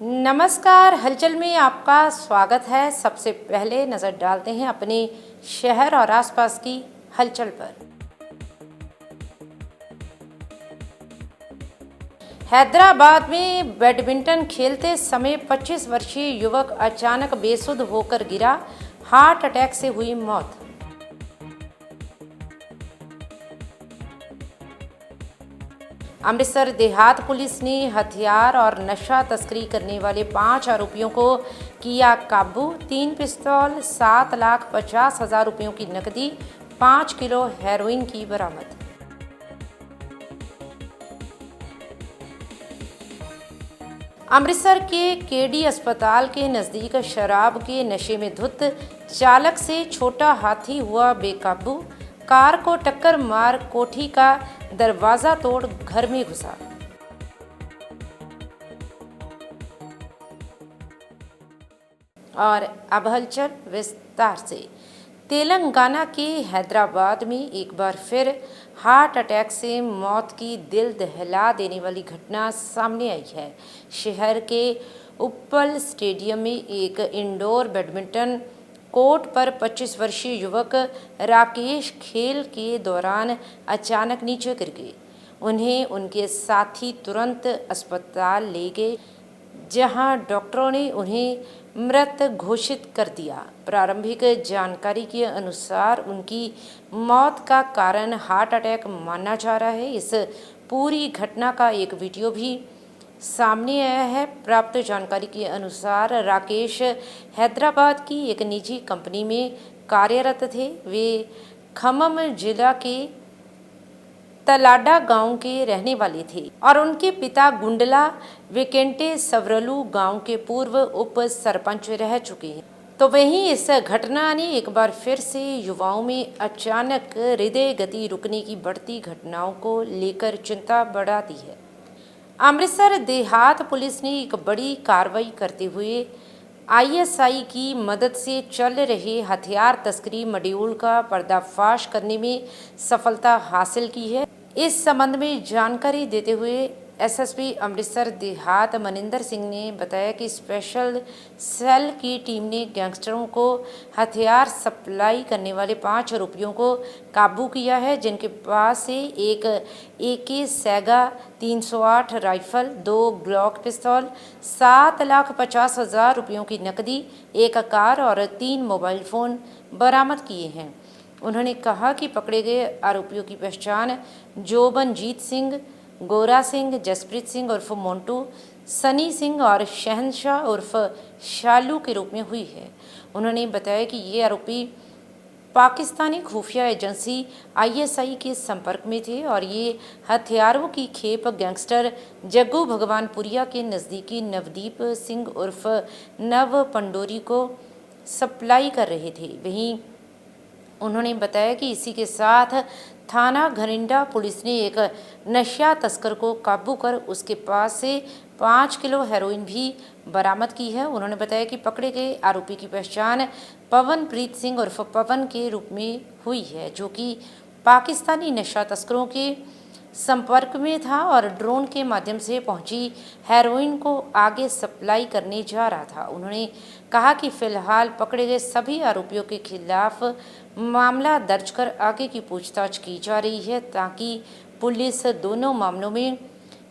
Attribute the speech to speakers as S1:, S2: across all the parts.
S1: नमस्कार, हलचल में आपका स्वागत है। सबसे पहले नज़र डालते हैं अपने शहर और आसपास की हलचल पर। हैदराबाद में बैडमिंटन खेलते समय 25 वर्षीय युवक अचानक बेसुध होकर गिरा, हार्ट अटैक से हुई मौत। अमृतसर देहात पुलिस ने हथियार और नशा तस्करी करने वाले 5 आरोपियों को किया काबू। 3 पिस्तौल, 7,50,000 रुपयों की नकदी, 5 किलो हेरोइन की बरामद। अमृतसर के केडी अस्पताल के नज़दीक शराब के नशे में धुत चालक से छोटा हाथी हुआ बेकाबू, कार को टक्कर मार कोठी का दरवाजा तोड़ घर में घुसा। और अब हलचल विस्तार से। तेलंगाना के हैदराबाद में एक बार फिर हार्ट अटैक से मौत की दिल दहला देने वाली घटना सामने आई है। शहर के उप्पल स्टेडियम में एक इंडोर बैडमिंटन कोर्ट पर 25 वर्षीय युवक राकेश खेल के दौरान अचानक नीचे गिर गए। उन्हें उनके साथी तुरंत अस्पताल ले गए, जहां डॉक्टरों ने उन्हें मृत घोषित कर दिया। प्रारंभिक जानकारी के अनुसार उनकी मौत का कारण हार्ट अटैक माना जा रहा है। इस पूरी घटना का एक वीडियो भी सामने आया है। प्राप्त जानकारी के अनुसार राकेश हैदराबाद की एक निजी कंपनी में कार्यरत थे। वे खम्मम जिला के तलाडा गांव के रहने वाले थे और उनके पिता गुंडला वेंकटे सवरलू गांव के पूर्व उप सरपंच रह चुके हैं। तो वहीं इस घटना ने एक बार फिर से युवाओं में अचानक हृदय गति रुकने की बढ़ती घटनाओं को लेकर चिंता बढ़ा दी है। अमृतसर देहात पुलिस ने एक बड़ी कार्रवाई करते हुए आईएसआई की मदद से चल रहे हथियार तस्करी मॉड्यूल का पर्दाफाश करने में सफलता हासिल की है। इस संबंध में जानकारी देते हुए एसएसपी अमृतसर देहात मनिंदर सिंह ने बताया कि स्पेशल सेल की टीम ने गैंगस्टरों को हथियार सप्लाई करने वाले 5 आरोपियों को काबू किया है, जिनके पास से एक AK सैगा 308 राइफल, 2 ग्लॉक पिस्तौल, 7,50,000 रुपयों की नकदी, एक कार और 3 मोबाइल फ़ोन बरामद किए हैं। उन्होंने कहा कि पकड़े गए आरोपियों की पहचान जोबनजीत सिंह, गोरा सिंह, जसप्रीत सिंह उर्फ मोंटू, सनी सिंह और शहनशाह उर्फ शालू के रूप में हुई है। उन्होंने बताया कि ये आरोपी पाकिस्तानी खुफिया एजेंसी ISI के संपर्क में थे और ये हथियारों की खेप गैंगस्टर जग्गू भगवानपुरिया के नज़दीकी नवदीप सिंह उर्फ नव पंडोरी को सप्लाई कर रहे थे। वहीं उन्होंने बताया कि इसी के साथ थाना घरिंडा पुलिस ने एक नशा तस्कर को काबू कर उसके पास से 5 किलो हेरोइन भी बरामद की है। उन्होंने बताया कि पकड़े गए आरोपी की पहचान पवनप्रीत सिंह उर्फ पवन के रूप में हुई है, जो कि पाकिस्तानी नशा तस्करों के संपर्क में था और ड्रोन के माध्यम से पहुंची हेरोइन को आगे सप्लाई करने जा रहा था। उन्होंने कहा कि फिलहाल पकड़े गए सभी आरोपियों के खिलाफ मामला दर्ज कर आगे की पूछताछ की जा रही है, ताकि पुलिस दोनों मामलों में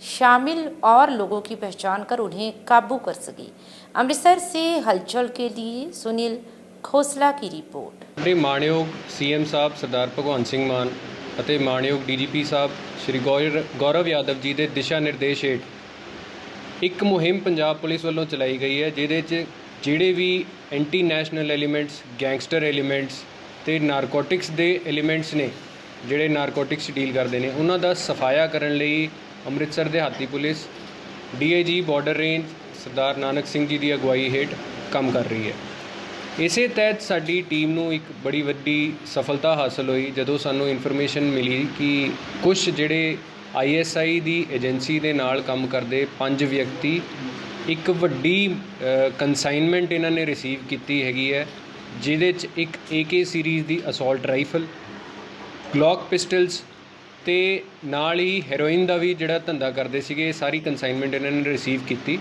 S1: शामिल और लोगों की पहचान कर उन्हें काबू कर सके। अमृतसर से हलचल के लिए सुनील खोसला की रिपोर्ट।
S2: मानयोग CM साहब सरदार भगवंत सिंह मान ਅਤੇ ਮਾਣਯੋਗ DGP ਸਾਹਿਬ ਸ਼੍ਰੀ ਗੌਰਵ ਯਾਦਵ ਜੀ ਦੇ ਦਿਸ਼ਾ ਨਿਰਦੇਸ਼ ਹੇਠ ਇੱਕ ਮੁਹਿੰਮ ਪੰਜਾਬ ਪੁਲਿਸ ਵੱਲੋਂ ਚਲਾਈ ਗਈ ਹੈ, ਜਿਹਦੇ 'ਚ ਜਿਹੜੇ ਵੀ anti national elements, gangster elements ਅਤੇ ਨਾਰਕੋਟਿਕਸ ਦੇ ਐਲੀਮੈਂਟਸ ਨੇ, ਜਿਹੜੇ ਨਾਰਕੋਟਿਕਸ ਡੀਲ ਕਰਦੇ ਨੇ, ਉਹਨਾਂ ਦਾ ਸਫਾਇਆ ਕਰਨ ਲਈ ਅੰਮ੍ਰਿਤਸਰ ਦਿਹਾਤੀ ਪੁਲਿਸ DIG ਬਾਰਡਰ ਰੇਂਜ ਸਰਦਾਰ ਨਾਨਕ ਸਿੰਘ ਜੀ ਦੀ ਅਗਵਾਈ ਹੇਠ ਕੰਮ ਕਰ ਰਹੀ ਹੈ। ਇਸੇ ਤਹਿਤ ਸਾਡੀ ਟੀਮ ਨੂੰ ਇੱਕ ਬੜੀ ਵੱਡੀ ਸਫਲਤਾ ਹਾਸਲ ਹੋਈ ਜਦੋਂ ਸਾਨੂੰ ਇਨਫੋਰਮੇਸ਼ਨ ਮਿਲੀ ਕਿ ਕੁਝ ਜਿਹੜੇ ISI ਦੀ ਏਜੰਸੀ ਦੇ ਨਾਲ ਕੰਮ ਕਰਦੇ 5 ਵਿਅਕਤੀ ਇੱਕ ਵੱਡੀ ਕੰਸਾਈਨਮੈਂਟ ਇਹਨਾਂ ਨੇ ਰਿਸੀਵ ਕੀਤੀ ਹੈਗੀ ਹੈ, ਜਿਹਦੇ 'ਚ ਇੱਕ AK ਸੀਰੀਜ਼ ਦੀ ਅਸੌਲਟ ਰਾਈਫਲ, ਗਲੌਕ ਪਿਸਟਲਸ ਅਤੇ ਨਾਲ ਹੀ ਹੈਰੋਇਨ ਦਾ ਵੀ ਜਿਹੜਾ ਧੰਦਾ ਕਰਦੇ ਸੀਗੇ, ਸਾਰੀ ਕੰਸਾਈਨਮੈਂਟ ਇਹਨਾਂ ਨੇ ਰਿਸੀਵ ਕੀਤੀ।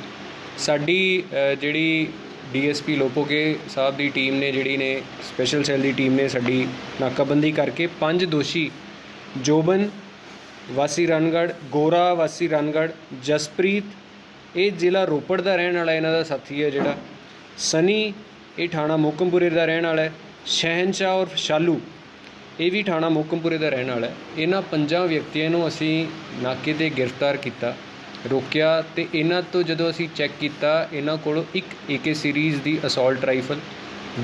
S2: ਸਾਡੀ ਜਿਹੜੀ ਡੀਐਸਪੀ ਲੋਪੋਗੇ ਸਾਹਿਬ ਦੀ ਟੀਮ ਨੇ ਜਿਹੜੀ ਨੇ ਸਪੈਸ਼ਲ ਸੈੱਲ ਦੀ ਟੀਮ ਨੇ ਸਾਡੀ ਨਾਕਾਬੰਦੀ ਕਰਕੇ 5 ਦੋਸ਼ੀ ਜੋਬਨ ਵਾਸੀ ਰਣਗੜ੍ਹ, ਗੋਰਾ ਵਾਸੀ ਰਣਗੜ੍ਹ, ਜਸਪ੍ਰੀਤ ਇਹ ਜ਼ਿਲ੍ਹਾ ਰੋਪੜ ਦਾ ਰਹਿਣ ਵਾਲਾ ਇਹਨਾਂ ਦਾ ਸਾਥੀ ਹੈ ਜਿਹੜਾ, ਸਨੀ ਇਹ ਥਾਣਾ ਮੋਕਮਪੁਰੇ ਦਾ ਰਹਿਣ ਵਾਲਾ ਹੈ, ਸ਼ਹਿਨਸ਼ਾਹ ਔਰ ਸ਼ਾਲੂ ਇਹ ਵੀ ਥਾਣਾ ਮੋਕਮਪੁਰੇ ਦਾ ਰਹਿਣ ਵਾਲਾ ਹੈ। ਇਹਨਾਂ 5 ਵਿਅਕਤੀਆਂ ਨੂੰ ਅਸੀਂ ਨਾਕੇ 'ਤੇ ਗ੍ਰਿਫਤਾਰ ਕੀਤਾ, ਰੋਕਿਆ ਤੇ ਇਹਨਾਂ ਤੋਂ ਜਦੋਂ ਅਸੀਂ ਚੈੱਕ ਕੀਤਾ ਇਹਨਾਂ ਕੋਲੋਂ ਇੱਕ AK ਸੀਰੀਜ਼ ਦੀ ਅਸੌਲਟ ਰਾਈਫਲ,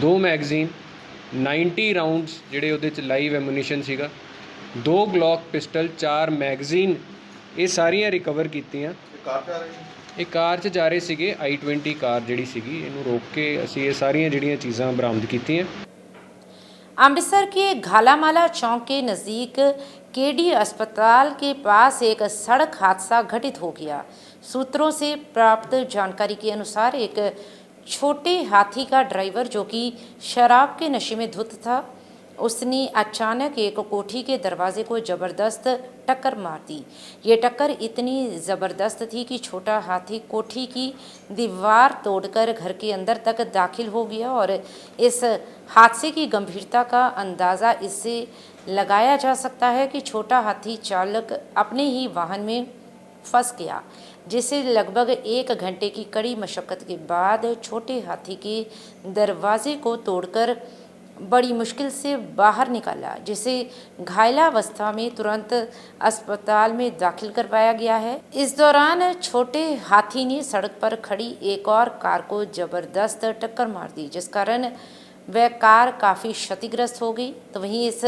S2: 2 ਮੈਗਜ਼ੀਨ, 90 ਰਾਊਂਡਸ ਜਿਹੜੇ ਉਹਦੇ 'ਚ ਲਾਈਵ ਐਮੂਨੀਸ਼ਨ ਸੀਗਾ, 2 ਗਲੌਕ ਪਿਸਟਲ, 4 ਮੈਗਜ਼ੀਨ ਇਹ ਸਾਰੀਆਂ ਰਿਕਵਰ ਕੀਤੀਆਂ। ਇਹ ਕਾਰ 'ਚ ਜਾ ਰਹੇ ਸੀਗੇ, I-20 ਕਾਰ ਜਿਹੜੀ ਸੀਗੀ, ਇਹਨੂੰ ਰੋਕ ਕੇ ਅਸੀਂ ਇਹ ਸਾਰੀਆਂ ਜਿਹੜੀਆਂ ਚੀਜ਼ਾਂ ਬਰਾਮਦ ਕੀਤੀਆਂ।
S1: अमृतसर के घालामाला चौक के नज़दीक KD अस्पताल के पास एक सड़क हादसा घटित हो गया। सूत्रों से प्राप्त जानकारी के अनुसार एक छोटे हाथी का ड्राइवर जो कि शराब के नशे में धुत था, उसने अचानक एक कोठी के दरवाजे को ज़बरदस्त टक्कर मार दी। ये टक्कर इतनी ज़बरदस्त थी कि छोटा हाथी कोठी की दीवार तोड़कर घर के अंदर तक दाखिल हो गया और इस हादसे की गंभीरता का अंदाज़ा इससे लगाया जा सकता है कि छोटा हाथी चालक अपने ही वाहन में फंस गया, जिसे लगभग 1 घंटे की कड़ी मशक्क़त के बाद छोटे हाथी के दरवाजे को तोड़कर बड़ी मुश्किल से बाहर निकाला, जिसे घायलावस्था में तुरंत अस्पताल में दाखिल करवाया गया है। इस दौरान छोटे हाथी ने सड़क पर खड़ी एक और कार को ज़बरदस्त टक्कर मार दी, जिस कारण वह कार काफ़ी क्षतिग्रस्त हो गई। तो वहीं इस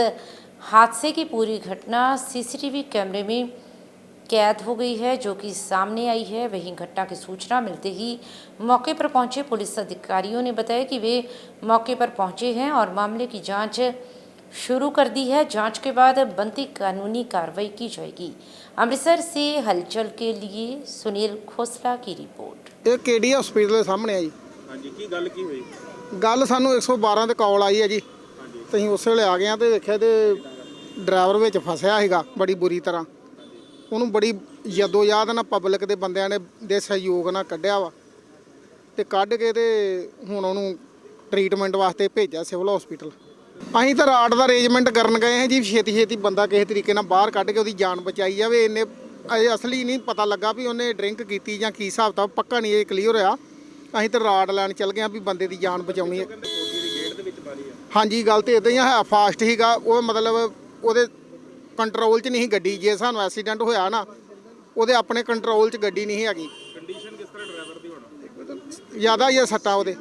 S1: हादसे की पूरी घटना CCTV कैमरे में कैद हो गई है, जो कि सामने आई है। वहीं घटना की सूचना मिलते ही मौके पर पहुंचे पुलिस अधिकारियों ने बताया कि वे मौके पर पहुंचे हैं और मामले की जांच शुरू कर दी है। जांच के बाद बनती कानूनी कार्रवाई की जाएगी। अमृतसर से हलचल के लिए सुनील खोसला की रिपोर्ट।
S3: ਇਹ KD ਹਸਪੀਟਲ ਦੇ ਸਾਹਮਣੇ ਆ ਜੀ।
S4: ਹਾਂਜੀ, ਕੀ ਗੱਲ ਕੀ ਹੋਈ?
S3: ਗੱਲ ਸਾਨੂੰ 112 ਤੇ ਕਾਲ ਆਈ ਹੈ ਜੀ। ਤੇ ਅਸੀਂ ਉਸੇ ਵੇਲੇ ਆ ਗਏ ਆ ਤੇ ਦੇਖਿਆ ਤੇ ਡਰਾਈਵਰ ਵਿੱਚ ਫਸਿਆ ਸੀਗਾ ਬੜੀ ਬੁਰੀ ਤਰ੍ਹਾਂ। ਉਹਨੂੰ ਬੜੀ ਯਾਦ ਨਾਲ ਪਬਲਿਕ ਦੇ ਬੰਦਿਆਂ ਨੇ ਦੇ ਸਹਿਯੋਗ ਨਾਲ ਕੱਢਿਆ ਵਾ ਤੇ ਕੱਢ ਕੇ ਤੇ ਹੁਣ ਉਹਨੂੰ ਟ੍ਰੀਟਮੈਂਟ ਵਾਸਤੇ ਭੇਜਿਆ ਸਿਵਲ ਹਸਪੀਟਲ। ਅਸੀਂ ਤਾਂ ਰਾਡ ਦਾ ਅਰੇਂਜਮੈਂਟ ਕਰਨ ਗਏ ਹਾਂ ਜੀ, ਛੇਤੀ ਬੰਦਾ ਕਿਸੇ ਤਰੀਕੇ ਨਾਲ ਬਾਹਰ ਕੱਢ ਕੇ ਉਹਦੀ ਜਾਨ ਬਚਾਈ ਜਾਵੇ। ਇਹਨੇ ਅਜੇ ਅਸਲੀ ਨਹੀਂ ਪਤਾ ਲੱਗਾ ਵੀ ਉਹਨੇ ਡਰਿੰਕ ਕੀਤੀ ਜਾਂ ਕੀ ਹਿਸਾਬ ਤਾਂ ਪੱਕਾ ਨਹੀਂ ਇਹ ਕਲੀਅਰ ਹੋਇਆ। ਅਸੀਂ ਤਾਂ ਰਾਡ ਲੈਣ ਚੱਲ ਗਏ ਹਾਂ ਵੀ ਬੰਦੇ ਦੀ ਜਾਨ ਬਚਾਉਣੀ ਹੈ। ਹਾਂਜੀ, ਗੱਲ ਤਾਂ ਇੱਦਾਂ ਹੀ ਹੈ, ਫਾਸਟ ਸੀਗਾ ਉਹ, ਮਤਲਬ ਉਹਦੇ ਕੰਟਰੋਲ 'ਚ ਨਹੀਂ ਗੱਡੀ। ਜੇ ਸਾਨੂੰ ਐਕਸੀਡੈਂਟ ਹੋਇਆ ਨਾ ਉਹਦੇ ਆਪਣੇ ਕੰਟਰੋਲ 'ਚ ਗੱਡੀ ਨਹੀਂ ਹੈਗੀ।
S4: ਕੰਡੀਸ਼ਨ ਕਿਸ ਤਰ੍ਹਾਂ ਡਰਾਈਵਰ ਦੀ ਹੋਣਾ?
S3: ਜ਼ਿਆਦਾ ਹੀ ਸੱਟਾਂ ਉਹਦੇ।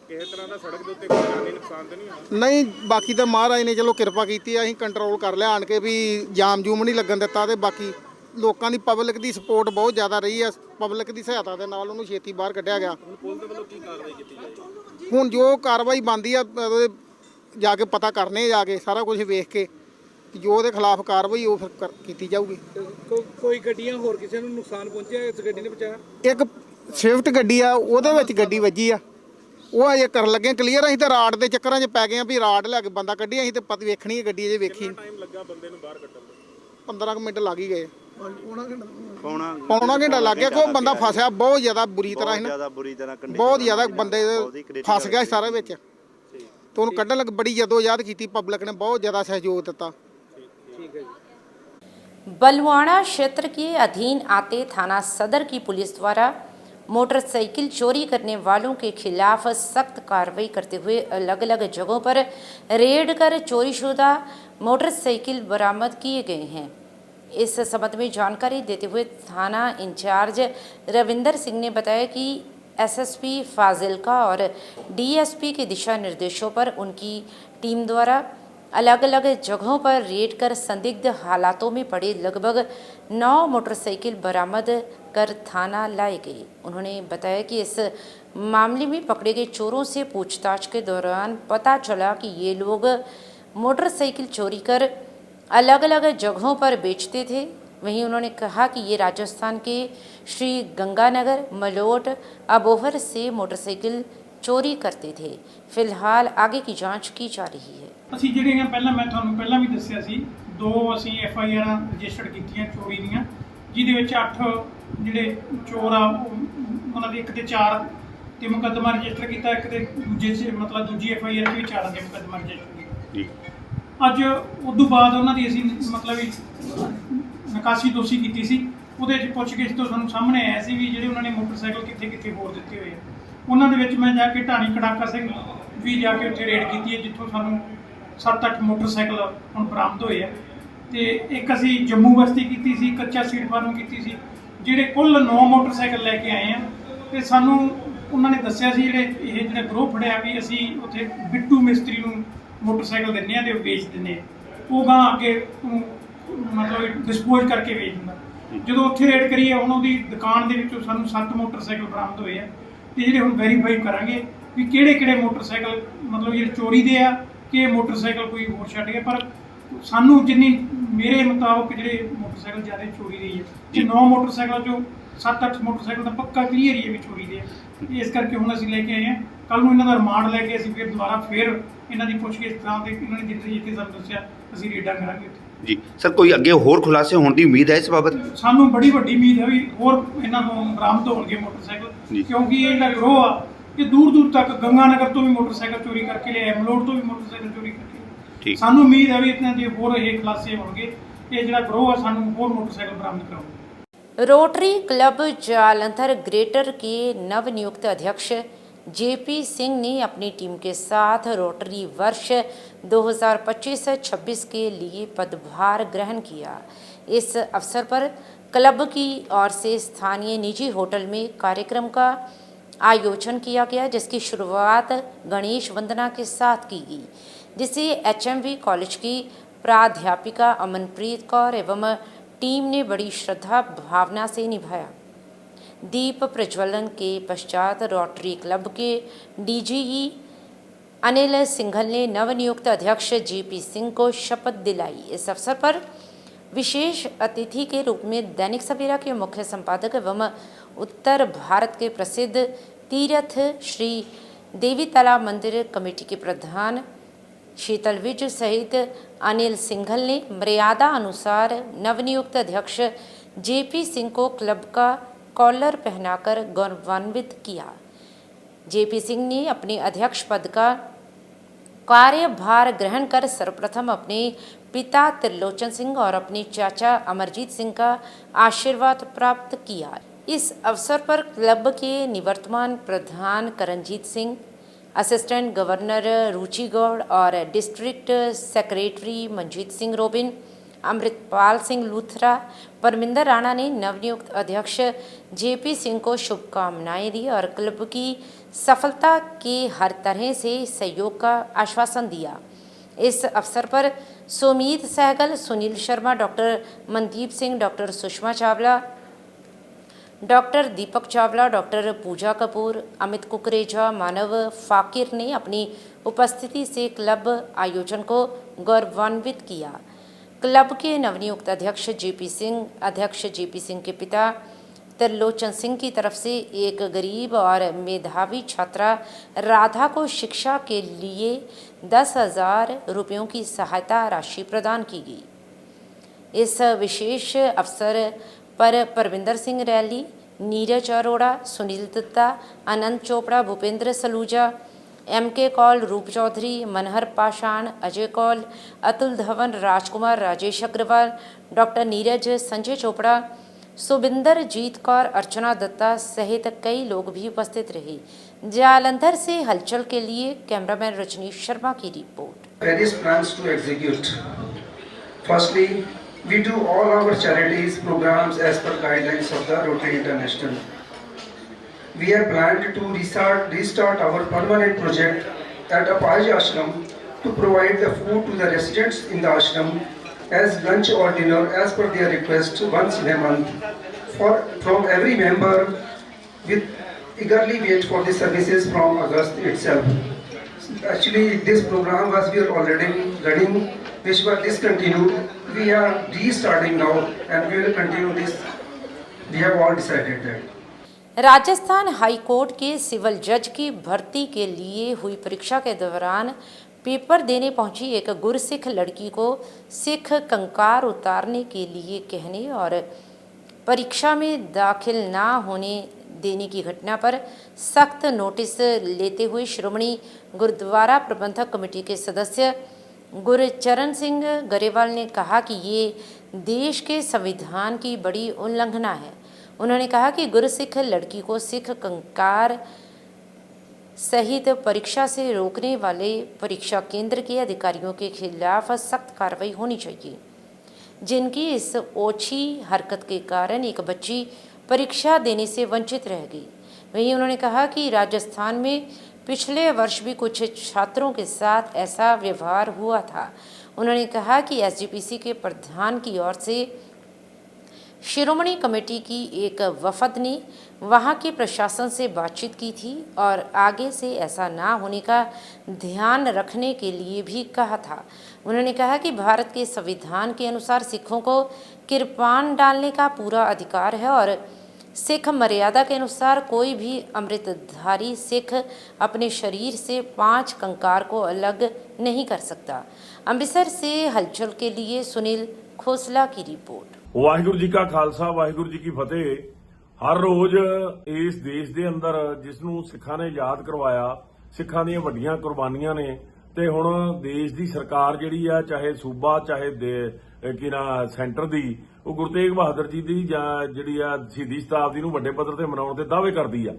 S4: ਕਿਸੇ ਤਰ੍ਹਾਂ ਦਾ ਸੜਕ ਦੇ ਉੱਤੇ ਕੋਈ ਜਾਨੀ ਨੁਕਸਾਨ ਤਾਂ ਨਹੀਂ ਹੋਇਆ?
S3: ਨਹੀਂ, ਬਾਕੀ ਤਾਂ ਮਹਾਰਾਜ ਨੇ ਚਲੋ ਕਿਰਪਾ ਕੀਤੀ ਆ, ਅਸੀਂ ਕੰਟਰੋਲ ਕਰ ਲਿਆ ਆਣ ਕੇ ਵੀ ਜਾਮ ਜੂਮ ਨਹੀਂ ਲੱਗਣ ਦਿੱਤਾ। ਤੇ ਬਾਕੀ ਲੋਕਾਂ ਦੀ ਪਬਲਿਕ ਦੀ ਸਪੋਰਟ ਬਹੁਤ ਜ਼ਿਆਦਾ ਰਹੀ ਆ। ਪਬਲਿਕ ਦੀ ਸਹਾਇਤਾ ਦੇ ਨਾਲ ਉਹਨੂੰ ਛੇਤੀ ਬਾਹਰ ਕੱਢਿਆ ਗਿਆ।
S4: ਹੁਣ ਪੁਲਿਸ ਦੇ ਵੱਲੋਂ ਕੀ ਕਾਰਵਾਈ ਕੀਤੀ ਜਾਏਗੀ?
S3: ਹੁਣ ਜੋ ਕਾਰਵਾਈ ਬਣਦੀ ਆ ਉਹਦੇ ਜਾ ਕੇ ਪਤਾ ਕਰਨੇ, ਜਾ ਕੇ ਸਾਰਾ ਕੁਝ ਵੇਖ ਕੇ ਜੋ ਉਹਦੇ ਖਿਲਾਫ ਕਾਰਵਾਈ ਉਹ ਫਿਰ ਕੀਤੀ ਜਾਊਗੀ।
S4: ਕੋਈ ਗੱਡੀਆਂ ਹੋਰ ਕਿਸੇ ਨੂੰ ਨੁਕਸਾਨ ਪਹੁੰਚਿਆ? ਇਸ ਗੱਡੀ ਨੇ ਬਚਾਇਆ?
S3: ਇੱਕ ਸਵਿਫਟ ਗੱਡੀ ਆ, ਉਹਦੇ ਵਿੱਚ ਗੱਡੀ ਵੱਜੀ ਆ, ਉਹ ਅਜੇ ਕਰਨ ਲੱਗੇ ਕਲੀਅਰ। ਅਸੀਂ ਤਾਂ ਰਾਡ ਦੇ ਚੱਕਰਾਂ 'ਚ ਪੈ ਗਏ ਆ ਵੀ ਰਾਡ ਲੈ ਕੇ ਬੰਦਾ ਕੱਢੀ। ਅਸੀਂ ਤਾਂ ਪਤਾ ਵੇਖਣੀ ਹੈ ਗੱਡੀ, ਅਜੇ ਵੇਖੀ।
S4: ਟਾਈਮ ਲੱਗਾ ਬੰਦੇ ਨੂੰ ਬਾਹਰ ਕੱਢਣ ਨੂੰ?
S3: 15 ਕੁ ਮਿੰਟ ਲੱਗ ਹੀ ਗਏ। ਪੌਣਾ ਘੰਟਾ ਲੱਗ ਗਿਆ। ਕੋਈ ਬੰਦਾ ਫਸਿਆ ਬਹੁਤ ਜ਼ਿਆਦਾ ਬੁਰੀ ਤਰ੍ਹਾਂ ਸੀ ਨਾ, ਬਹੁਤ ਜ਼ਿਆਦਾ ਬੰਦੇ ਫਸ ਗਿਆ ਸਾਰਾ ਵਿੱਚ। ਤੇ ਉਹਨੂੰ ਕੱਢਣ ਲੱਗ ਬੜੀ ਜਦੋਜਹਿਦ ਕੀਤੀ, ਪਬਲਿਕ ਨੇ ਬਹੁਤ ਜ਼ਿਆਦਾ ਸਹਿਯੋਗ ਦਿੱਤਾ।
S1: बलवाड़ा क्षेत्र के अधीन आते थाना सदर की पुलिस द्वारा मोटरसाइकिल चोरी करने वालों के खिलाफ सख्त कार्रवाई करते हुए अलग अलग जगहों पर रेड कर चोरीशुदा मोटरसाइकिल बरामद किए गए हैं। इस संबंध में जानकारी देते हुए थाना इंचार्ज रविंदर सिंह ने बताया कि SSP फाजिल्का और DSP के दिशा निर्देशों पर उनकी टीम द्वारा अलग अलग जगहों पर रेड कर संदिग्ध हालातों में पड़े लगभग 9 मोटरसाइकिल बरामद कर थाना लाए गए। उन्होंने बताया कि इस मामले में पकड़े गए चोरों से पूछताछ के दौरान पता चला कि ये लोग मोटरसाइकिल चोरी कर अलग अलग जगहों पर बेचते थे। वहीं उन्होंने कहा कि ये राजस्थान के श्री गंगानगर, मलोट, अबोहर से मोटरसाइकिल चोरी करते थे। फिलहाल आगे की जांच की जा रही है।
S5: ਅਸੀਂ ਜਿਹੜੀਆਂ ਪਹਿਲਾਂ ਮੈਂ ਤੁਹਾਨੂੰ ਪਹਿਲਾਂ ਵੀ ਦੱਸਿਆ ਸੀ, 2 ਅਸੀਂ FIR ਰਜਿਸਟਰਡ ਕੀਤੀਆਂ ਚੋਰੀ ਦੀਆਂ, ਜਿਹਦੇ ਵਿੱਚ 8 ਜਿਹੜੇ ਚੋਰ ਆ ਉਹਨਾਂ ਦੇ ਇੱਕ ਤੇ 4 ਤੇ ਮੁਕੱਦਮਾ ਰਜਿਸਟਰ ਕੀਤਾ, ਇੱਕ ਤੇ ਦੂਜੇ 'ਚ ਮਤਲਬ ਦੂਜੀ FIR 'ਚ ਵੀ 4 ਤੇ ਮੁਕੱਦਮਾ ਰਜਿਸਟਰ ਕੀਤਾ
S6: ਜੀ।
S5: ਅੱਜ ਉਦੋਂ ਬਾਅਦ ਉਹਨਾਂ ਦੀ ਅਸੀਂ ਮਤਲਬ ਨਿਕਾਸੀ ਦੋਸ਼ੀ ਕੀਤੀ ਸੀ। ਉਹਦੇ 'ਚ ਪੁੱਛਗਿੱਛ ਤੋਂ ਸਾਨੂੰ ਸਾਹਮਣੇ ਆਇਆ ਸੀ ਵੀ ਜਿਹੜੇ ਉਹਨਾਂ ਨੇ ਮੋਟਰਸਾਈਕਲ ਕਿੱਥੇ ਕਿੱਥੇ ਹੋਰ ਦਿੱਤੇ ਹੋਏ ਆ। ਉਹਨਾਂ ਦੇ ਵਿੱਚ ਮੈਂ ਜਾ ਕੇ ਢਾਣੀ ਕੜਾਕਾ ਸਿੰਘ ਵੀ ਜਾ ਕੇ ਉੱਥੇ ਰੇਡ ਕੀਤੀ ਹੈ, ਜਿੱਥੋਂ ਸਾਨੂੰ 7-8 ਮੋਟਰਸਾਈਕਲ ਹੁਣ ਬਰਾਮਦ ਹੋਏ ਆ। ਤੇ ਇੱਕ ਅਸੀਂ ਜੰਮੂ ਬਸਤੀ ਕੀਤੀ ਸੀ, ਕੱਚਾ ਸੀਡ ਫਾਰਮ ਕੀਤੀ ਸੀ, ਜਿਹੜੇ ਕੁੱਲ 9 ਮੋਟਰਸਾਈਕਲ ਲੈ ਕੇ ਆਏ ਆ। ਤੇ ਸਾਨੂੰ ਉਹਨਾਂ ਨੇ ਦੱਸਿਆ ਸੀ ਜਿਹੜਾ ਗਰੋਹ ਫੜਿਆ ਵੀ ਅਸੀਂ ਉੱਥੇ ਬਿੱਟੂ ਮਿਸਤਰੀ ਨੂੰ ਮੋਟਰਸਾਈਕਲ ਦਿੰਦੇ ਆ ਤੇ ਉਹ ਵੇਚ ਦਿੰਦੇ ਆ, ਉਹ ਗਾਂ ਅੱਗੇ ਮਤਲਬ ਡਿਸਪੋਜ਼ ਕਰਕੇ ਵੇਚ ਦਿੰਦਾ। ਜਦੋਂ ਉੱਥੇ ਰੇਡ ਕਰੀਏ ਹੁਣ ਉਹਦੀ ਦੁਕਾਨ ਦੇ ਵਿੱਚੋਂ ਸਾਨੂੰ 7 ਮੋਟਰਸਾਈਕਲ ਬਰਾਮਦ ਹੋਏ ਆ। ਤੇ ਜਿਹੜੇ ਹੁਣ ਵੈਰੀਫਾਈ ਕਰਾਂਗੇ ਵੀ ਕਿਹੜੇ ਮੋਟਰਸਾਈਕਲ ਮਤਲਬ ਜਿਹੜੇ ਚੋਰੀ ਦੇ ਆ ਕਿ ਇਹ ਮੋਟਰਸਾਈਕਲ ਕੋਈ ਹੋਰ ਛੱਡ ਗਿਆ। ਪਰ ਸਾਨੂੰ ਜਿੰਨੀ ਮੇਰੇ ਮੁਤਾਬਕ ਜਿਹੜੇ ਮੋਟਰਸਾਈਕਲ ਜ਼ਿਆਦਾ ਚੋਰੀ ਦੇ ਹੈ, ਜੇ 9 ਮੋਟਰਸਾਈਕਲਾਂ ਚੋਂ 7-8 ਮੋਟਰਸਾਈਕਲ ਤਾਂ ਪੱਕਾ ਕਲੀਅਰ ਹੀ ਹੈ ਵੀ ਚੋਰੀ ਦੇ ਆ। ਇਸ ਕਰਕੇ ਹੁਣ ਅਸੀਂ ਲੈ ਕੇ ਆਏ ਹਾਂ। ਕੱਲ੍ਹ ਨੂੰ ਇਹਨਾਂ ਦਾ ਰਿਮਾਂਡ ਲੈ ਕੇ ਅਸੀਂ ਫਿਰ ਦੁਬਾਰਾ ਇਹਨਾਂ ਦੀ ਪੁੱਛਗਿੱਛ ਥਾਂ ਤੇ ਇਹਨਾਂ ਨੇ ਜਿੱਥੇ ਸਾਨੂੰ ਦੱਸਿਆ ਅਸੀਂ ਰੇਡਾਂ ਕਰਾਂਗੇ ਉੱਥੇ।
S6: ਜੀ ਸਰ, ਕੋਈ ਅੱਗੇ ਹੋਰ ਖੁਲਾਸੇ ਹੋਣ ਦੀ ਉਮੀਦ ਹੈ ਇਸ ਬਾਬਤ?
S5: ਸਾਨੂੰ ਬੜੀ ਵੱਡੀ ਉਮੀਦ ਹੈ ਵੀ ਹੋਰ ਇਹਨਾਂ ਤੋਂ ਬਰਾਮਦ ਹੋਣਗੇ ਮੋਟਰਸਾਈਕਲ, ਕਿਉਂਕਿ ਇਹ ਜਿਹੜਾ ਗਰੋਹ ਆ ਇਹ ਦੂਰ ਤੱਕ ਗੰਗਾਨਗਰ ਤੋਂ ਵੀ ਮੋਟਰਸਾਈਕਲ ਚੋਰੀ ਕਰਕੇ ਲਿਆਇਆ, ਮਲੋਟ ਤੋਂ ਵੀ ਮੋਟਰਸਾਈਕਲ ਚੋਰੀ ਕਰਕੇ। ਸਾਨੂੰ ਉਮੀਦ ਹੈ ਵੀ ਇਹਨਾਂ ਦੇ ਹੋਰ ਇਹ ਖੁਲਾਸੇ ਹੋਣਗੇ। ਇਹ ਜਿਹੜਾ ਗਰੋਹ ਆ ਸਾਨੂੰ ਹੋਰ मोटरसाइकिल बरामद कराओ।
S1: रोटरी क्लब जालंधर ग्रेटर के नवनियुक्त अध्यक्ष JP सिंह ने अपनी टीम के साथ रोटरी वर्ष 2025-26 के लिए पदभार ग्रहण किया। इस अवसर पर क्लब की ओर से स्थानीय निजी होटल में कार्यक्रम का आयोजन किया गया, जिसकी शुरुआत गणेश वंदना के साथ की गई, जिसे HMV कॉलेज की प्राध्यापिका अमनप्रीत कौर एवं टीम ने बड़ी श्रद्धा भावना से निभाया। दीप प्रज्वलन के पश्चात रोटरी क्लब के DGE अनिल सिंघल ने नवनियुक्त अध्यक्ष JP सिंह को शपथ दिलाई। इस अवसर पर विशेष अतिथि के रूप में दैनिक सवेरा के मुख्य संपादक एवं उत्तर भारत के प्रसिद्ध तीर्थ श्री देवी तालाब मंदिर कमेटी के प्रधान शीतल विज सहित अनिल सिंघल ने मर्यादा अनुसार नवनियुक्त अध्यक्ष JP सिंह को क्लब का कॉलर पहनाकर गौरवान्वित किया। JP सिंह ने अपने अध्यक्ष पद का कार्यभार ग्रहण कर सर्वप्रथम अपने पिता त्रिलोचन सिंह और अपने चाचा अमरजीत सिंह का आशीर्वाद प्राप्त किया। इस अवसर पर क्लब के निवर्तमान प्रधान करणजीत सिंह, असिस्टेंट गवर्नर रुचि गौड़ और district secretary Manjeet Singh robin, Amritpal Singh Luthra, Parminder Rana ने नवनियुक्त अध्यक्ष JP सिंह को शुभकामनाएं दी और क्लब की सफलता के हर तरह से सहयोग का आश्वासन दिया। इस अवसर पर Sumeet Sehgal, Sunil Sharma, doctor Mandeep Singh, doctor Sushma Chawla, doctor Deepak Chawla, doctor Pooja Kapoor, Amit Kukreja, Manav Fakir ने अपनी उपस्थिति से क्लब आयोजन को गौरवान्वित किया। क्लब के नवनियुक्त अध्यक्ष JP सिंह के पिता त्रिलोचन सिंह की तरफ से एक गरीब और मेधावी छात्रा राधा को शिक्षा के लिए 10,000 रुपयों की सहायता राशि प्रदान की गई। इस विशेष अवसर पर परविंदर सिंह रैली, नीरज अरोड़ा, सुनील दत्ता, अनंत चोपड़ा, भूपेंद्र सलूजा, MK कौल, रूप चौधरी, मनहर पाषाण, अजय कौल, अतुल धवन, राजकुमार, राजेश अग्रवाल, डॉक्टर नीरज, संजय चोपड़ा, सुबिंदर जीत कौर, अर्चना दत्ता सहित कई लोग भी उपस्थित रहे। जालंधर से हलचल के लिए कैमरामैन रजनीश शर्मा की report.
S7: Various plans to execute. Firstly, we do all our charities programs as per guidelines of the Rotary International. We have planned to restart our permanent project at Apache Ashram to provide the food to the residents in the ashram as lunch or dinner as per their request once in a month. From every member, with eagerly wait for the services from August itself. Actually, this program was we are already running, which were discontinued. We are restarting now and we will continue this. We have all decided that.
S1: Rajasthan high court के civil जज की भर्ती के लिए हुई परीक्षा के दौरान पेपर देने पहुंची एक गुरसिख लड़की को सिख कंकार उतारने के लिए कहने और परीक्षा में दाखिल ना होने देने की घटना पर सख्त नोटिस लेते हुए श्रोमणी गुरुद्वारा प्रबंधक कमेटी के सदस्य गुरचरण सिंह गरेवाल ने कहा कि ये देश के संविधान की बड़ी उल्लंघना है। उन्होंने कहा कि गुरसिख लड़की को सिख कंकार सहित परीक्षा से रोकने वाले परीक्षा केंद्र के अधिकारियों के खिलाफ सख्त कार्रवाई होनी चाहिए, जिनकी इस ओछी हरकत के कारण एक बच्ची परीक्षा देने से वंचित रह गई। वहीं उन्होंने कहा कि राजस्थान में पिछले वर्ष भी कुछ छात्रों के साथ ऐसा व्यवहार हुआ था। उन्होंने कहा कि एसजीपीसी के प्रधान की ओर से शिरोमणि कमेटी की एक वफद ने वहां के प्रशासन से बातचीत की थी और आगे से ऐसा ना होने का ध्यान रखने के लिए भी कहा था। उन्होंने कहा कि भारत के संविधान के अनुसार सिखों को किरपान डालने का पूरा अधिकार है और सिख मर्यादा के अनुसार कोई भी अमृतधारी सिख अपने शरीर से 5 कंकार को अलग नहीं कर सकता। अमृतसर से हलचल के लिए सुनील खोसला की रिपोर्ट।
S8: ਵਾਹਿਗੁਰੂ ਜੀ ਕਾ ਖਾਲਸਾ ਵਾਹਿਗੁਰੂ ਜੀ ਕੀ ਫਤਿਹ। ਹਰ ਰੋਜ਼ ਇਸ ਦੇਸ਼ ਦੇ ਅੰਦਰ ਜਿਸ ਨੂੰ ਸਿੱਖਾਂ ਨੇ ਯਾਦ ਕਰਵਾਇਆ, ਸਿੱਖਾਂ ਦੀਆਂ ਵੱਡੀਆਂ ਕੁਰਬਾਨੀਆਂ ਨੇ ਤੇ ਹੁਣ ਦੇਸ਼ ਦੀ ਸਰਕਾਰ ਜਿਹੜੀ ਆ, ਚਾਹੇ ਸੂਬਾ ਚਾਹੇ ਸੈਂਟਰ ਦੀ, ਉਹ ਗੁਰੂ ਤੇਗ ਬਹਾਦਰ ਜੀ ਦੀ ਜਿਹੜੀ ਆ ਸ਼ਹੀਦੀ ਸ਼ਤਾਬਦੀ ਨੂੰ ਵੱਡੇ ਪੱਧਰ ਤੇ ਮਨਾਉਣ ਦੇ ਦਾਅਵੇ ਕਰਦੀ ਆ।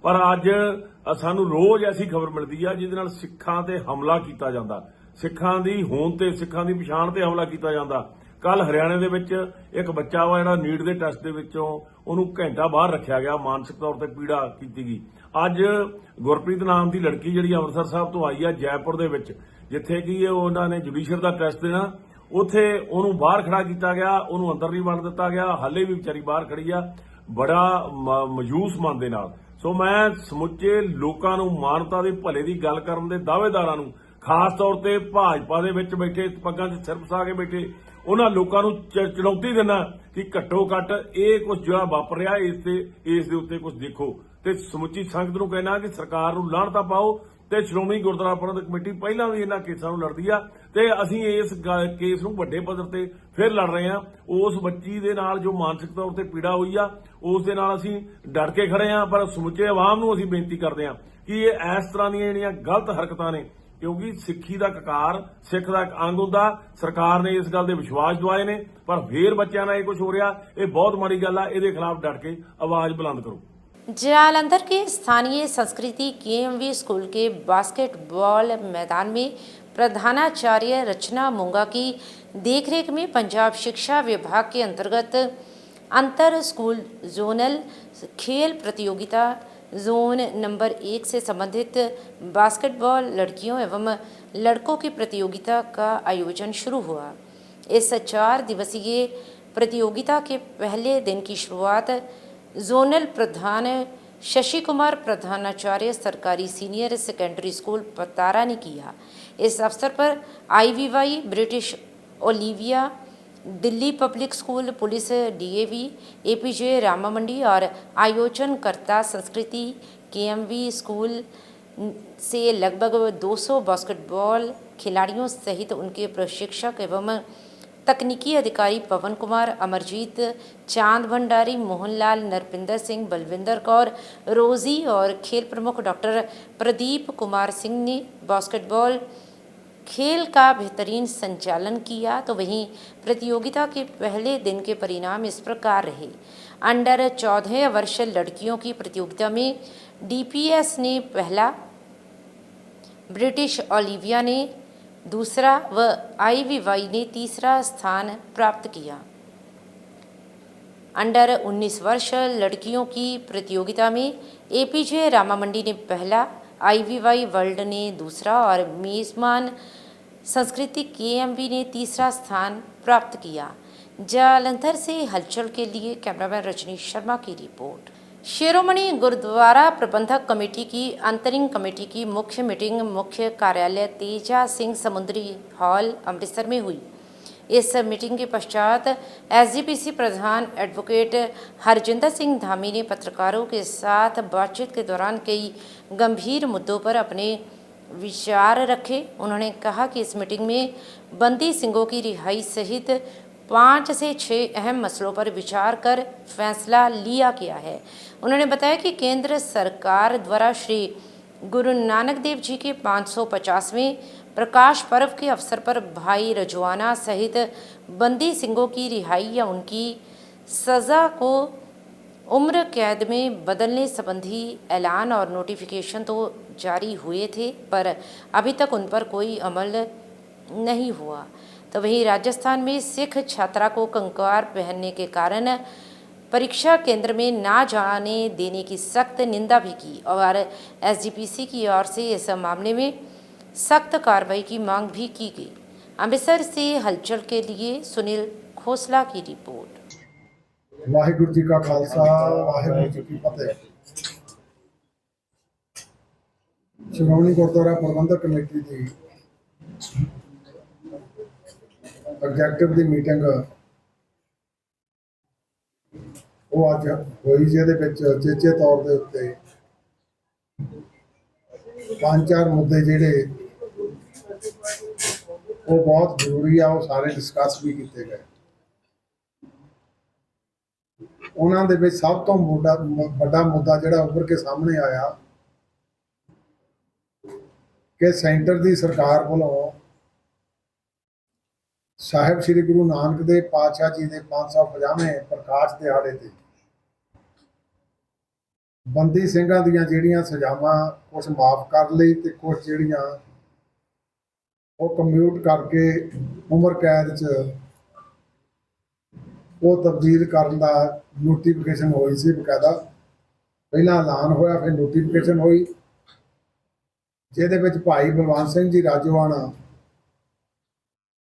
S8: ਪਰ ਅੱਜ ਸਾਨੂੰ ਰੋਜ਼ ਐਸੀ ਖਬਰ ਮਿਲਦੀ ਆ ਜਿਹਦੇ ਨਾਲ ਸਿੱਖਾਂ ਤੇ ਹਮਲਾ ਕੀਤਾ ਜਾਂਦਾ, ਸਿੱਖਾਂ ਦੀ ਹੋਂਦ ਤੇ ਸਿੱਖਾਂ ਦੀ ਪਛਾਣ ਤੇ ਹਮਲਾ ਕੀਤਾ ਜਾਂਦਾ। ਕੱਲ ਹਰਿਆਣੇ ਦੇ ਵਿੱਚ ਇੱਕ ਬੱਚਾ ਵਾ ਜਿਹੜਾ ਨੀਟ ਦੇ ਟੈਸਟ ਦੇ ਵਿੱਚੋਂ ਉਹਨੂੰ ਘੰਟਾ ਬਾਹਰ ਰੱਖਿਆ ਗਿਆ, ਮਾਨਸਿਕ ਤੌਰ ਤੇ ਪੀੜਾ ਕੀਤੀ ਗਈ। ਅੱਜ ਗੁਰਪ੍ਰੀਤ ਨਾਮ ਦੀ ਲੜਕੀ ਜਿਹੜੀ ਅੰਮ੍ਰਿਤਸਰ ਸਾਹਿਬ ਤੋਂ ਆਈ ਆ ਜੈਪੁਰ ਦੇ ਵਿੱਚ, ਜਿੱਥੇ ਕਿ ਉਹਨਾਂ ਨੇ ਜੁਡੀਸ਼ੀਅਰ ਦਾ ਟੈਸਟ ਦੇਣਾ, ਉੱਥੇ ਉਹਨੂੰ ਬਾਹਰ ਖੜਾ ਕੀਤਾ ਗਿਆ, ਉਹਨੂੰ ਅੰਦਰ ਨਹੀਂ ਵੜਨ ਦਿੱਤਾ ਗਿਆ। ਹਾਲੇ ਵੀ ਵਿਚਾਰੀ ਬਾਹਰ ਖੜੀ ਆ ਬੜਾ ਮਯੂਸ ਮਨ ਦੇ ਨਾਲ। ਸੋ ਮੈਂ ਸਮੁੱਚੇ ਲੋਕਾਂ ਨੂੰ ਮਾਨਵਤਾ ਦੇ ਭਲੇ ਦੀ ਗੱਲ ਕਰਨ ਦੇ ਦਾਅਵੇਦਾਰਾਂ ਨੂੰ, ਖਾਸ ਤੌਰ ਤੇ ਭਾਜਪਾ ਦੇ ਵਿੱਚ ਬੈਠੇ ਪੱਗਾਂ 'ਚ ਸਿਰ ਫਸਾ ਕੇ ਬੈਠੇ ਉਹਨਾਂ ਲੋਕਾਂ ਨੂੰ ਚੁਣੌਤੀ ਦਿੰਦਾ ਕਿ ਘੱਟੋ ਘੱਟ ਇਹ ਕੁਝ ਜਿਹੜਾ ਵਾਪਰ ਰਿਹਾ ਇਸ ਦੇ ਉੱਤੇ ਕੁਝ ਦੇਖੋ। ਤੇ ਸਮੁੱਚੀ ਸੰਗਤ ਨੂੰ ਕਹਿਣਾ ਕਿ ਸਰਕਾਰ ਨੂੰ ਲਾਹਨਤਾਂ ਪਾਓ ਤੇ ਸ਼੍ਰੋਮਣੀ ਗੁਰਦੁਆਰਾ ਪ੍ਰਬੰਧਕ ਕਮੇਟੀ ਪਹਿਲਾਂ ਵੀ ਇਹਨਾਂ ਕੇਸਾਂ ਨੂੰ ਲੜਦੀ ਆ ਤੇ ਅਸੀਂ ਇਸ ਕੇਸ ਨੂੰ ਵੱਡੇ ਪੱਧਰ ਤੇ ਫਿਰ ਲੜ ਰਹੇ ਆ। ਉਸ ਬੱਚੀ ਦੇ ਨਾਲ ਜੋ ਮਾਨਸਿਕ ਤੌਰ ਤੇ ਪੀੜਾ ਹੋਈ ਆ, ਉਸ ਦੇ ਨਾਲ ਅਸੀਂ ਡਟ ਕੇ ਖੜੇ ਆ। ਪਰ ਸਮੁੱਚੇ ਆਵਾਮ ਨੂੰ ਅਸੀਂ ਬੇਨਤੀ ਕਰਦੇ ਆ ਕਿ ਇਹ ਇਸ ਤਰ੍ਹਾਂ ਦੀਆਂ ਜਿਹੜੀਆਂ ਗਲਤ ਹਰਕਤਾਂ ਨੇ, ਕਿਉਂਕਿ ਸਿੱਖੀ ਦਾ ਕਕਾਰ ਸਿੱਖ ਦਾ ਇੱਕ ਅੰਗ ਹੁੰਦਾ, ਸਰਕਾਰ ਨੇ ਇਸ ਗੱਲ ਦੇ ਵਿਸ਼ਵਾਸ ਦਿਵਾਏ ਨੇ, ਪਰ ਫੇਰ ਬੱਚਿਆਂ ਨਾਲ ਇਹ ਕੁਝ ਹੋ ਰਿਹਾ, ਇਹ ਬਹੁਤ ਮਾੜੀ ਗੱਲ ਆ। ਇਹਦੇ ਖਿਲਾਫ ਡਟ ਕੇ ਆਵਾਜ਼ बुलंद करो।
S1: जालंधर के स्थानीय संस्कृति केएमवी स्कूल के बास्केटबॉल मैदान में प्रधानाचार्य रचना मूंगा की देखरेख में पंजाब शिक्षा विभाग के अंतर्गत अंतर स्कूल जोनल खेल प्रतियोगिता जोन नंबर 1 से संबंधित बास्केटबॉल लड़कियों एवं लड़कों की प्रतियोगिता का आयोजन शुरू हुआ। इस 4 दिवसीय प्रतियोगिता के पहले दिन की शुरुआत जोनल प्रधान शशि कुमार प्रधानाचार्य सरकारी सीनियर सेकेंडरी स्कूल पतारा ने किया। इस अवसर पर IVY, British Olivia, Delhi public school, police DAV, APJ Rama Mandi और आयोजनकर्ता संस्कृति KMV स्कूल से लगभग 200 बास्केटबॉल खिलाड़ियों सहित उनके प्रशिक्षक एवं तकनीकी अधिकारी पवन कुमार, अमरजीत, चांद भंडारी, मोहनलाल, नरपिंदर सिंह, बलविंदर कौर, रोजी और खेल प्रमुख डॉक्टर प्रदीप कुमार सिंह ने बास्केटबॉल खेल का बेहतरीन संचालन किया। तो वहीं प्रतियोगिता के पहले दिन के परिणाम इस प्रकार रहे। अंडर 14 वर्ष लड़कियों की प्रतियोगिता में DPS ने पहला, ब्रिटिश ओलिविया ने दूसरा व IVY ने तीसरा स्थान प्राप्त किया। अंडर 19 वर्ष लड़कियों की प्रतियोगिता में APJ रामा मंडी ने पहला, IVY वर्ल्ड ने दूसरा और मेजबान संस्कृति KMV ने तीसरा स्थान प्राप्त किया। जालंधर से हलचल के लिए कैमरामैन रजनीश शर्मा की रिपोर्ट। शिरोमणि गुरुद्वारा प्रबंधक कमेटी की अंतरिम कमेटी की मुख्य मीटिंग मुख्य कार्यालय तेजा सिंह समुद्री हॉल अमृतसर में हुई। इस मीटिंग के पश्चात SGPC प्रधान एडवोकेट हरजिंदर सिंह धामी ने पत्रकारों के साथ बातचीत के दौरान कई गंभीर मुद्दों पर अपने विचार रखे। उन्होंने कहा कि इस मीटिंग में बंदी सिंहों की रिहाई सहित 5 से 6 अहम मसलों पर विचार कर फैसला लिया गया है। उन्होंने बताया कि केंद्र सरकार द्वारा श्री गुरु नानक देव जी के 550वें प्रकाश पर्व के अवसर पर भाई रजवाना सहित बंदी सिंहों की रिहाई या उनकी सज़ा को उम्र कैद में बदलने संबंधी ऐलान और नोटिफिकेशन तो जारी हुए थे, पर अभी तक उन पर कोई अमल नहीं हुआ। तो वहीं राजस्थान में सिख छात्रा को कंकार पहनने के कारण परीक्षा केंद्र में ना जाने देने की सख्त निंदा भी की और एसजीपीसी की ओर से इस मामले में सख्त कार्रवाई की मांग भी की गई। अमृतसर से हलचल के लिए सुनील खोसला की रिपोर्ट।
S9: वाहिगुरु जी का खालसा वाहिगुरु जी की फतेह। श्रोमणी गुरुद्वारा प्रबंधक कमेटी की एग्जैक्टिव की मीटिंग वो अज हुई, जिहदे चेचे तौर के उत्ते 5-4 मुद्दे जिहड़े वो बहुत जरूरी आ, वो सारे डिस्कस भी किए गए। उन्हां दे विच सब तो वड्डा मुद्दा जिहड़ा उभर के सामने आया कि सेंटर की सरकार वालों साहिब श्री गुरु नानक देव पातशाह जी के 550वें प्रकाश दिहाड़े ते बंदी सिंघां दीयां जिहड़ियां सजावां कुछ माफ कर लई ते कुछ जिहड़ियां वो कम्यूट करके उम्र कैद च वो तब्दील करन दा नोटिफिकेशन हुई सी। बकायदा पहला ऐलान होया, फिर नोटिफिकेशन हुई, जिहदे विच भाई बलवंत सिंह जी राजोआणा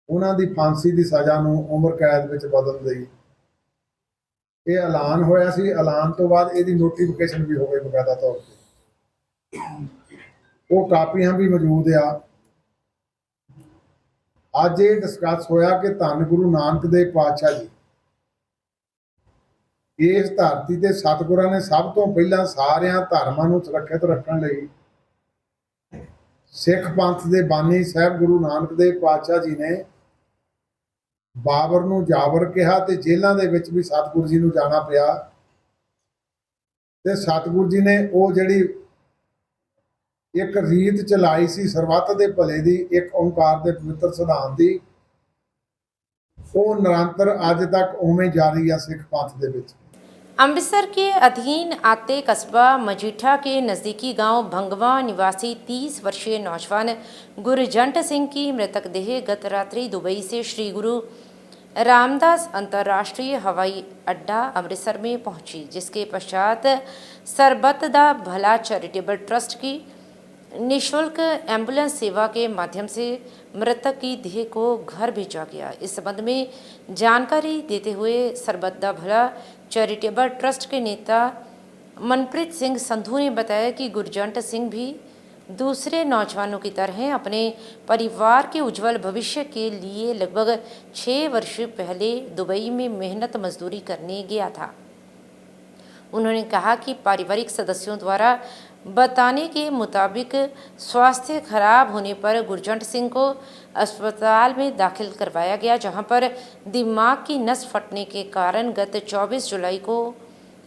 S9: उन्हां दी फांसी की सज़ा नूं उम्र कैद विच बदल गई। ये ऐलान होया सी, ऐलान तो बाद इहदी नोटिफिकेशन भी हो गई बकायदा तौर पर, वो कापियां भी मौजूद आ। अज ये डिस्कस होया कि धन गुरु नानक देव पातशाह जी इस धरती ते सतगुरां ने सब तो पहला सारियां धर्मां नूं सुरक्षित रखण लई सिख पंथ दे बानी साहिब गुरु नानक देव पातशाह जी ने बाबर नूं जाबर कहा ते जेलां दे विच भी सतगुरु जी नूं जाना पिया ते सतगुरु जी ने वो जिहड़ी एक रीत चलाई सी सरबत दे भले दी, एक ओंकार दे पवित्र सिद्धांत दी, वो निरंतर अज तक उवें जारी आ सिख पंथ दे विच।
S1: अमृतसर के अधीन आते कस्बा मजीठा के नज़दीकी गांव भंगवा निवासी 30 वर्षीय नौजवान गुरजंट सिंह की मृतक देह गत रात्रि दुबई से श्री गुरु रामदास अंतर्राष्ट्रीय हवाई अड्डा अमृतसर में पहुंची, जिसके पश्चात सरबत दा भला चैरिटेबल ट्रस्ट की निःशुल्क एम्बुलेंस सेवा के माध्यम से मृतक की देह को घर भेजा गया। इस संबंध में जानकारी देते हुए सरबत दा भला चैरिटेबल ट्रस्ट के नेता मनप्रीत सिंह संधू ने बताया कि गुरजंट सिंह भी दूसरे नौजवानों की तरह अपने परिवार के उज्जवल भविष्य के लिए लगभग 6 वर्ष पहले दुबई में मेहनत मजदूरी करने गया था। उन्होंने कहा कि पारिवारिक सदस्यों द्वारा बताने के मुताबिक स्वास्थ्य खराब होने पर गुरजंट सिंह को अस्पताल में दाखिल करवाया गया, जहां पर दिमाग की नस फटने के कारण गत 24 जुलाई को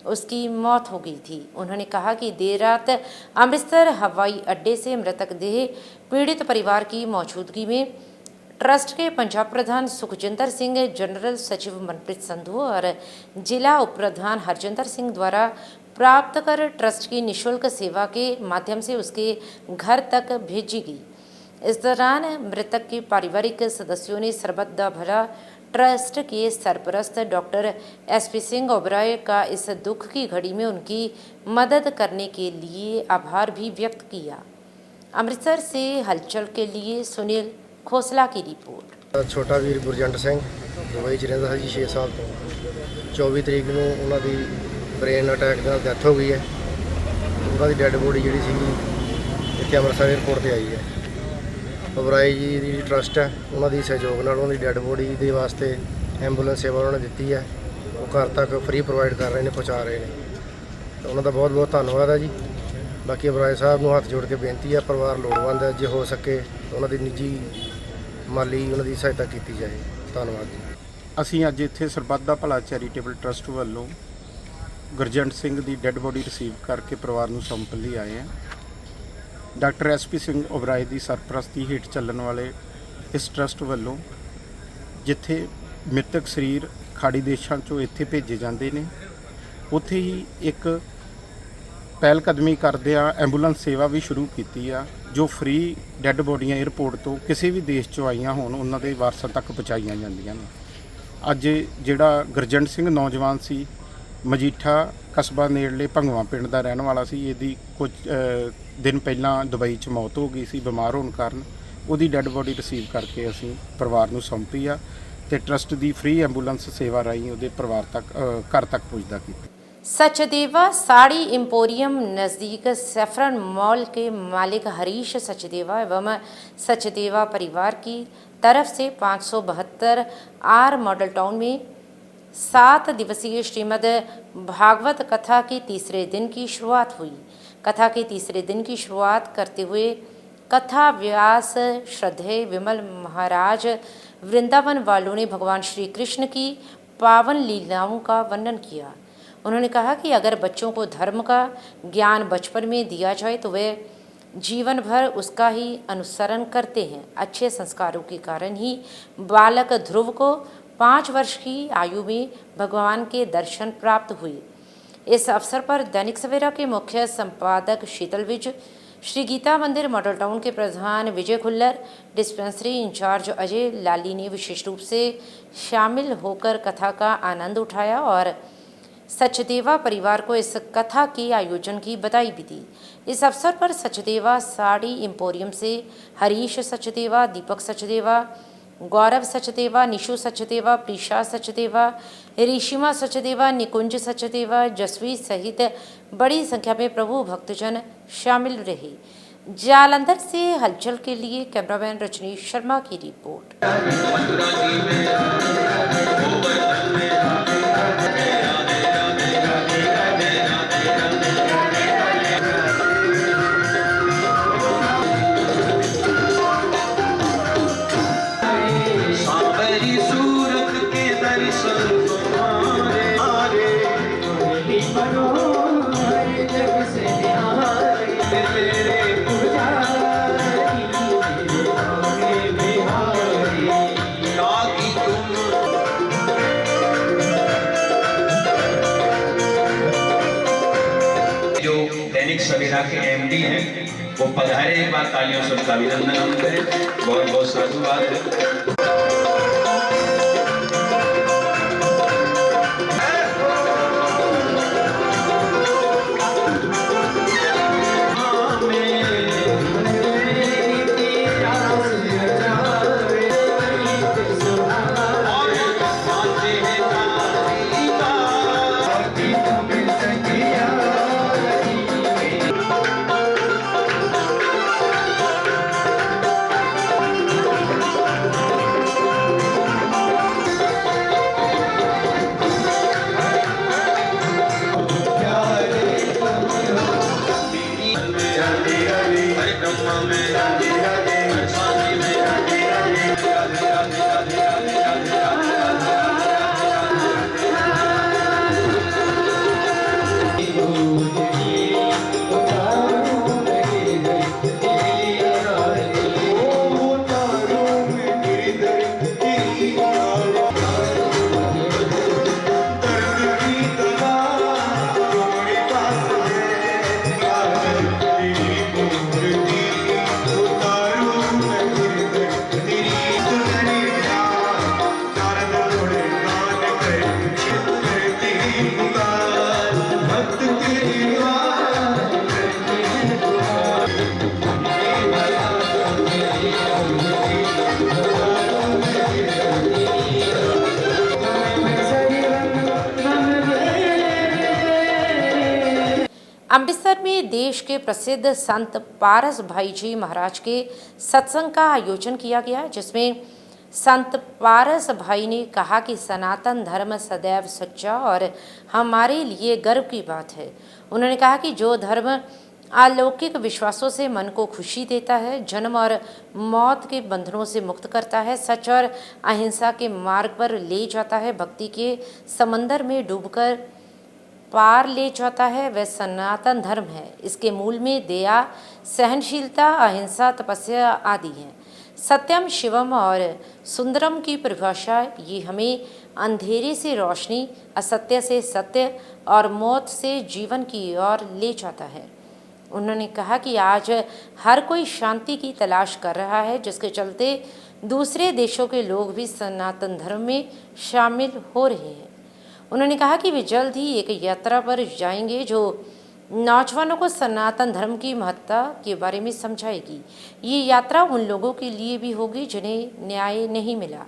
S1: उसकी मौत हो गई थी। उन्होंने कहा कि देर रात अमृतसर हवाई अड्डे से मृतक देह पीड़ित परिवार की मौजूदगी में ट्रस्ट के पंजाब प्रधान सुखजिंदर सिंह, जनरल सचिव मनप्रीत संधू और जिला उप प्रधान हरजिंदर सिंह द्वारा प्राप्त कर ट्रस्ट की निःशुल्क सेवा के माध्यम से उसके घर तक भेजी गई। इस दौरान मृतक के पारिवारिक सदस्यों ने सरबत दा भला ट्रस्ट के सरपरस्त डॉक्टर SP सिंह ओबराय का इस दुख की घड़ी में उनकी मदद करने के लिए आभार भी व्यक्त किया। अमृतसर से हलचल के लिए सुनील खोसला की रिपोर्ट।
S10: छोटा वीर गुरजंट सिंह दुबई च रहिंदा जी 6 साल तो 24 तरीक ਨੂੰ ਉਹਨਾਂ ਦੀ ब्रेन अटैक ਨਾਲ ਡੈਥ ਹੋ ਗਈ ਹੈ। ਉਹਨਾਂ ਦੀ ਡੈੱਡ ਬੋਡੀ ਜਿਹੜੀ ਸੀਗੀ ਇੱਥੇ ਅੰਮ੍ਰਿਤਸਰ 에ਅਰਪੋਰਟ ਤੇ ਆਈ ਹੈ। ओबराय जी ਦੀ ट्रस्ट ਹੈ, ਉਹਨਾਂ ਦੀ ਸਹਿਯੋਗ ਨਾਲ ਉਹਨਾਂ ਦੀ ਡੈੱਡ ਬੋਡੀ ਦੇ ਵਾਸਤੇ ਐਂਬੂਲੈਂਸ ਸੇਵਾ ਉਹਨਾਂ ਨੇ ਦਿੱਤੀ ਹੈ। ਉਹ ਘਰ ਤੱਕ ਫ੍ਰੀ ਪ੍ਰੋਵਾਈਡ ਕਰ ਰਹੇ ਨੇ, ਪਹੁੰਚਾ ਰਹੇ ਨੇ। ਤਾਂ ਉਹਨਾਂ ਦਾ ਬਹੁਤ ਬਹੁਤ ਧੰਨਵਾਦ ਹੈ ਜੀ। ਬਾਕੀ ओबराय ਸਾਹਿਬ ਨੂੰ ਹੱਥ ਜੋੜ ਕੇ ਬੇਨਤੀ ਹੈ, ਪਰਿਵਾਰ ਲੋੜਵੰਦ ਹੈ, ਜੇ ਹੋ ਸਕੇ ਉਹਨਾਂ ਦੀ ਨਿੱਜੀ ਮਾਲੀ ਉਹਨਾਂ ਦੀ ਸਹਾਇਤਾ ਕੀਤੀ ਜਾਏ। ਧੰਨਵਾਦ ਜੀ।
S11: ਅਸੀਂ ਅੱਜ ਇੱਥੇ ਸਰਬੱਤ ਦਾ ਭਲਾ ਚੈਰੀਟੇਬਲ ਟਰਸਟ ਵੱਲੋਂ ਗੁਰਜੰਟ ਸਿੰਘ ਦੀ ਡੈੱਡ ਬੋਡੀ ਰਿਸੀਵ ਕਰਕੇ ਪਰਿਵਾਰ ਨੂੰ ਸੌਂਪਣ ਲਈ ਆਏ ਹਾਂ। ਡਾਕਟਰ ਐਸਪੀ ਸਿੰਘ ਓਬਰਾਏ ਦੀ ਸਰਪ੍ਰਸਤੀ ਹੇਠ ਚੱਲਣ ਵਾਲੇ ਇਸ ਟਰਸਟ ਵੱਲੋਂ ਜਿੱਥੇ ਮ੍ਰਿਤਕ ਸਰੀਰ ਖਾੜੀ ਦੇਸ਼ਾਂ 'ਚੋਂ ਇੱਥੇ ਭੇਜੇ ਜਾਂਦੇ ਨੇ, ਉੱਥੇ ਹੀ ਇੱਕ ਪਹਿਲ ਕਦਮੀ ਕਰਦਿਆਂ ਐਂਬੂਲੈਂਸ ਸੇਵਾ ਵੀ ਸ਼ੁਰੂ ਕੀਤੀ ਆ, ਜੋ ਫ੍ਰੀ ਡੈੱਡ ਬੋਡੀਆਂ ਏਅਰਪੋਰਟ ਤੋਂ ਕਿਸੇ ਵੀ ਦੇਸ਼ 'ਚੋਂ ਆਈਆਂ ਹੋਣ ਉਹਨਾਂ ਦੇ ਵਾਰਸਾਂ ਤੱਕ ਪਹੁੰਚਾਈਆਂ ਜਾਂਦੀਆਂ ਨੇ। ਅੱਜ ਜਿਹੜਾ ਗੁਰਜੰਟ ਸਿੰਘ ਨੌਜਵਾਨ ਸੀ, ਮਜੀਠਾ ਕਸਬਾ ਨੇੜਲੇ ਭੰਗਵਾ ਪਿੰਡ ਦਾ ਰਹਿਣ ਵਾਲਾ ਸੀ। ਇਹਦੀ ਕੁਝ ਦਿਨ ਪਹਿਲਾਂ ਦੁਬਈ 'ਚ ਮੌਤ ਹੋ ਗਈ ਸੀ ਬਿਮਾਰ ਹੋਣ ਕਾਰਨ। ਉਹਦੀ ਡੈੱਡ ਬੋਡੀ ਰਿਸੀਵ ਕਰਕੇ ਅਸੀਂ ਪਰਿਵਾਰ ਨੂੰ ਸੌਂਪੀ ਆ ਤੇ ਟਰਸਟ ਦੀ ਫ੍ਰੀ ਐਂਬੂਲੈਂਸ ਸੇਵਾ ਰਾਹੀਂ ਉਹਦੇ ਪਰਿਵਾਰ ਤੱਕ ਘਰ ਤੱਕ ਪਹੁੰਚਦਾ ਕੀਤਾ।
S1: सचदेवा साड़ी एम्पोरियम नज़दीक सैफरन मॉल के मालिक हरीश सचदेवा एवं सचदेवा परिवार की तरफ से 572 आर मॉडल टाउन में 7 दिवसीय श्रीमद् भागवत कथा के तीसरे दिन की शुरुआत हुई। कथा के तीसरे दिन की शुरुआत करते हुए कथा व्यास श्रद्धेय विमल महाराज वृंदावन वालों ने भगवान श्री कृष्ण की पावन लीलाओं का वर्णन किया। उन्होंने कहा कि अगर बच्चों को धर्म का ज्ञान बचपन में दिया जाए तो वे जीवन भर उसका ही अनुसरण करते हैं। अच्छे संस्कारों के कारण ही बालक ध्रुव को 5 वर्ष की आयु में भगवान के दर्शन प्राप्त हुए। इस अवसर पर दैनिक सवेरा के मुख्य संपादक शीतल विज, श्री गीता मंदिर मॉडल टाउन के प्रधान विजय खुल्लर, डिस्पेंसरी इंचार्ज अजय लाली ने विशेष रूप से शामिल होकर कथा का आनंद उठाया और सचदेवा परिवार को इस कथा के आयोजन की बधाई भी दी। इस अवसर पर सचदेवा साड़ी एम्पोरियम से हरीश सचदेवा, दीपक सचदेवा, गौरव सचदेवा, निशु सचदेवा, प्रीशा सचदेवा, ऋषिमा सचदेवा, निकुंज सचदेवा, जसवी सहित बड़ी संख्या में प्रभु भक्तजन शामिल रहे। जालंधर से हलचल के लिए कैमरामैन रजनीश शर्मा की रिपोर्ट।
S12: सवेरा के एमडी हैं, वो पधारे। एक बार तालियों से उनका अभिनंदन हम करें। बहुत बहुत साधुवाद है।
S1: अमृतसर में देश के प्रसिद्ध संत पारस भाई जी महाराज के सत्संग का आयोजन किया गया, जिसमें संत पारस भाई ने कहा कि सनातन धर्म सदैव सच्चा और हमारे लिए गर्व की बात है। उन्होंने कहा कि जो धर्म अलौकिक विश्वासों से मन को खुशी देता है, जन्म और मौत के बंधनों से मुक्त करता है, सच और अहिंसा के मार्ग पर ले जाता है, भक्ति के समंदर में डूबकर पार ले जाता है। वह सनातन धर्म है। इसके मूल में दया, सहनशीलता, अहिंसा, तपस्या आदि हैं। सत्यम, शिवम और सुंदरम की परिभाषा ये हमें अंधेरे से रोशनी, असत्य से सत्य और मौत से जीवन की ओर ले जाता है। उन्होंने कहा कि आज हर कोई शांति की तलाश कर रहा है, जिसके चलते दूसरे देशों के लोग भी सनातन धर्म में शामिल हो रहे हैं। उन्होंने कहा कि वे जल्द ही एक यात्रा पर जाएंगे जो नौजवानों को सनातन धर्म की महत्ता के बारे में समझाएगी। ये यात्रा उन लोगों के लिए भी होगी जिन्हें न्याय नहीं मिला।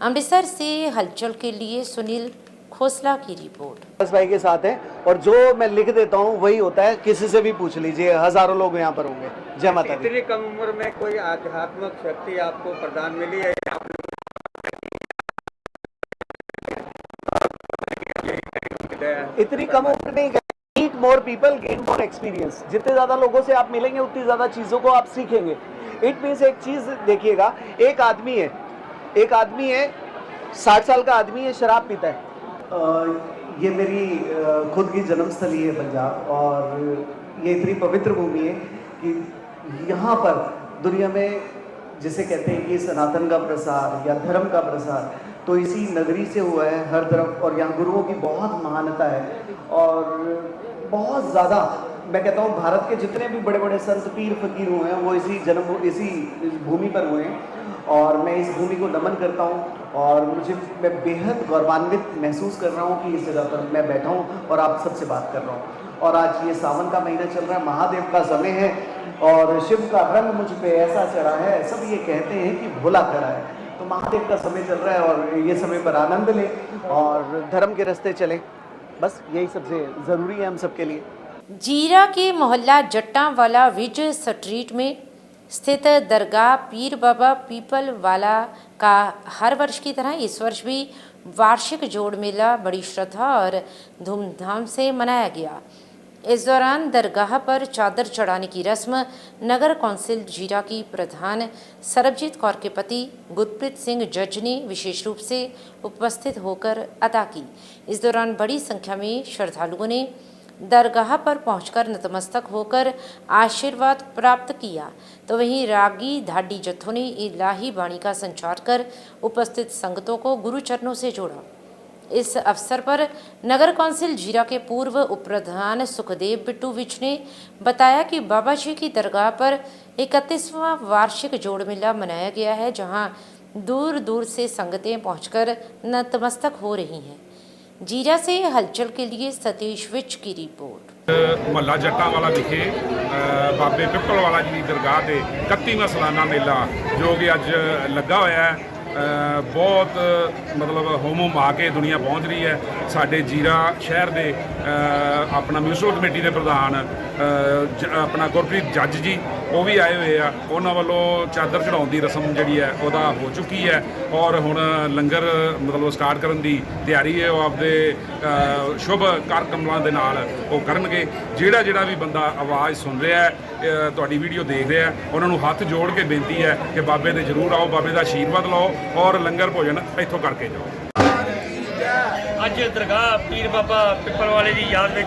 S1: अमृतसर से हलचल के लिए सुनील खोसला की रिपोर्ट।
S13: बस भाई के साथ है और जो मैं लिख देता हूँ वही होता है। किसी से भी पूछ लीजिए, हजारों लोग यहाँ पर होंगे। जय माता दी।
S4: इतनी कम उम्र में कोई आध्यात्मिक शक्ति आपको प्रदान मिली है?
S13: इतनी कम उम्र नहीं, meet more people, gain more experience. जितने ज्यादा लोगों से आप मिलेंगे उतनी ज्यादा चीजों को आप सीखेंगे। इट मीन्स एक चीज देखिएगा, एक आदमी है 60 साल का आदमी है, शराब पीता है। ये मेरी खुद की जन्मस्थली है पंजाब, और ये इतनी पवित्र भूमि है कि यहाँ पर दुनिया में जिसे कहते हैं कि सनातन का प्रसार या धर्म का प्रसार तो इसी नगरी से हुआ है हर तरफ। और यहाँ गुरुओं की बहुत महानता है और बहुत ज़्यादा, मैं कहता हूँ भारत के जितने भी बड़े बड़े संत पीर फकीर हुए हैं वो इसी भूमि पर हुए हैं। और मैं इस भूमि को नमन करता हूँ और मैं बेहद गौरवान्वित महसूस कर रहा हूँ कि इस जगह पर मैं बैठा हूँ और आप सबसे बात कर रहा हूँ। और आज ये सावन का महीना चल रहा है, महादेव का समय है और शिव का रंग मुझ पे ऐसा चढ़ा है। सब ये कहते हैं कि भोला खड़ा है, तो महादेव का समय चल रहा है और ये समय पर आनंद लें और धर्म के रास्ते चलें। बस यही सबसे ज़रूरी है हम सबके लिए।
S1: जीरा के मोहल्ला जट्टांवाला विज स्ट्रीट में स्थित दरगाह पीर बाबा पीपल वाला का हर वर्ष की तरह इस वर्ष भी वार्षिक जोड़ मेला बड़ी श्रद्धा और धूमधाम से मनाया गया। इस दौरान दरगाह पर चादर चढ़ाने की रस्म नगर कौंसिल जीरा की प्रधान सरबजीत कौर के पति गुरप्रीत सिंह जज ने विशेष रूप से उपस्थित होकर अदा की। इस दौरान बड़ी संख्या में श्रद्धालुओं ने दरगाह पर पहुंचकर नतमस्तक होकर आशीर्वाद प्राप्त किया, तो वहीं रागी ढाडी जत्थों ने इलाही बाणी का संचार कर उपस्थित संगतों को गुरु चरणों से जोड़ा। इस अवसर पर नगर कौंसिल जीरा के पूर्व उपप्रधान सुखदेव बिट्टू विज ने बताया कि बाबा जी की दरगाह पर 31वां वार्षिक जोड़ मेला मनाया गया है, जहां दूर दूर से संगतें पहुंचकर नतमस्तक हो रही हैं। जीरा से हलचल के लिए सतीश विच की रिपोर्ट।
S8: महला जट्टांवाला विखे बाबे पिपल वाला जी की दरगाह से 31वां सालाना मेला जो कि अज लगा होया है। बहुत मतलब होम आ के दुनिया पहुँच रही है। साडे जीरा शहर के अपना म्यूनसिपल कमेटी के प्रधान अपना गुरप्रीत जज जी वो भी आए हुए आ। उन्होंने वालों चादर चढ़ाने की रस्म जी है वह हो चुकी है और हुण लंगर मतलब स्टार्ट करने की तैयारी है। वो आपदे शुभ कार्यक्रमां दे नाल वो करनगे। जिहड़ा भी बंदा आवाज़ सुन रहा है, तुहाडी वीडियो देख रहा है, उन्होंने हाथ जोड़ के बेनती है कि बाबे दे जरूर आओ, बाबे का आशीर्वाद लो और लंगर भोजन इत्थों करके जाओ।
S14: अज दरगाह पीर बाबा पिपल वाले की याद में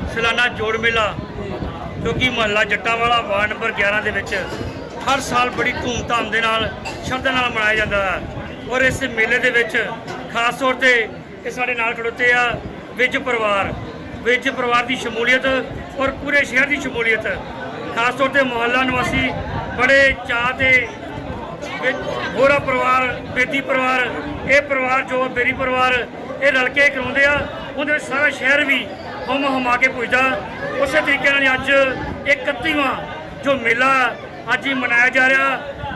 S14: सालाना जोड़ मेला जो कि महला जट्टांवाला वार्ड नंबर 11 के विच हर साल बड़ी धूमधाम के नाल शरधा नाल मनाया जाता है। और इस मेले के विच खास तौर पर साढ़े नाल खड़ोते आ विज परिवार की शमूलीयत और पूरे शहर की शमूलीयत। खास तौर पर मोहल्ला निवासी बड़े चाह से गोरा परिवार, बेदी परिवार, ये परिवार जो बेरी परिवार ये रल के कराते आ, उन्हें सारा शहर भी हम हमा के पुजदा। उस तरीके अज 31वां जो मेला अज ही मनाया जा रहा।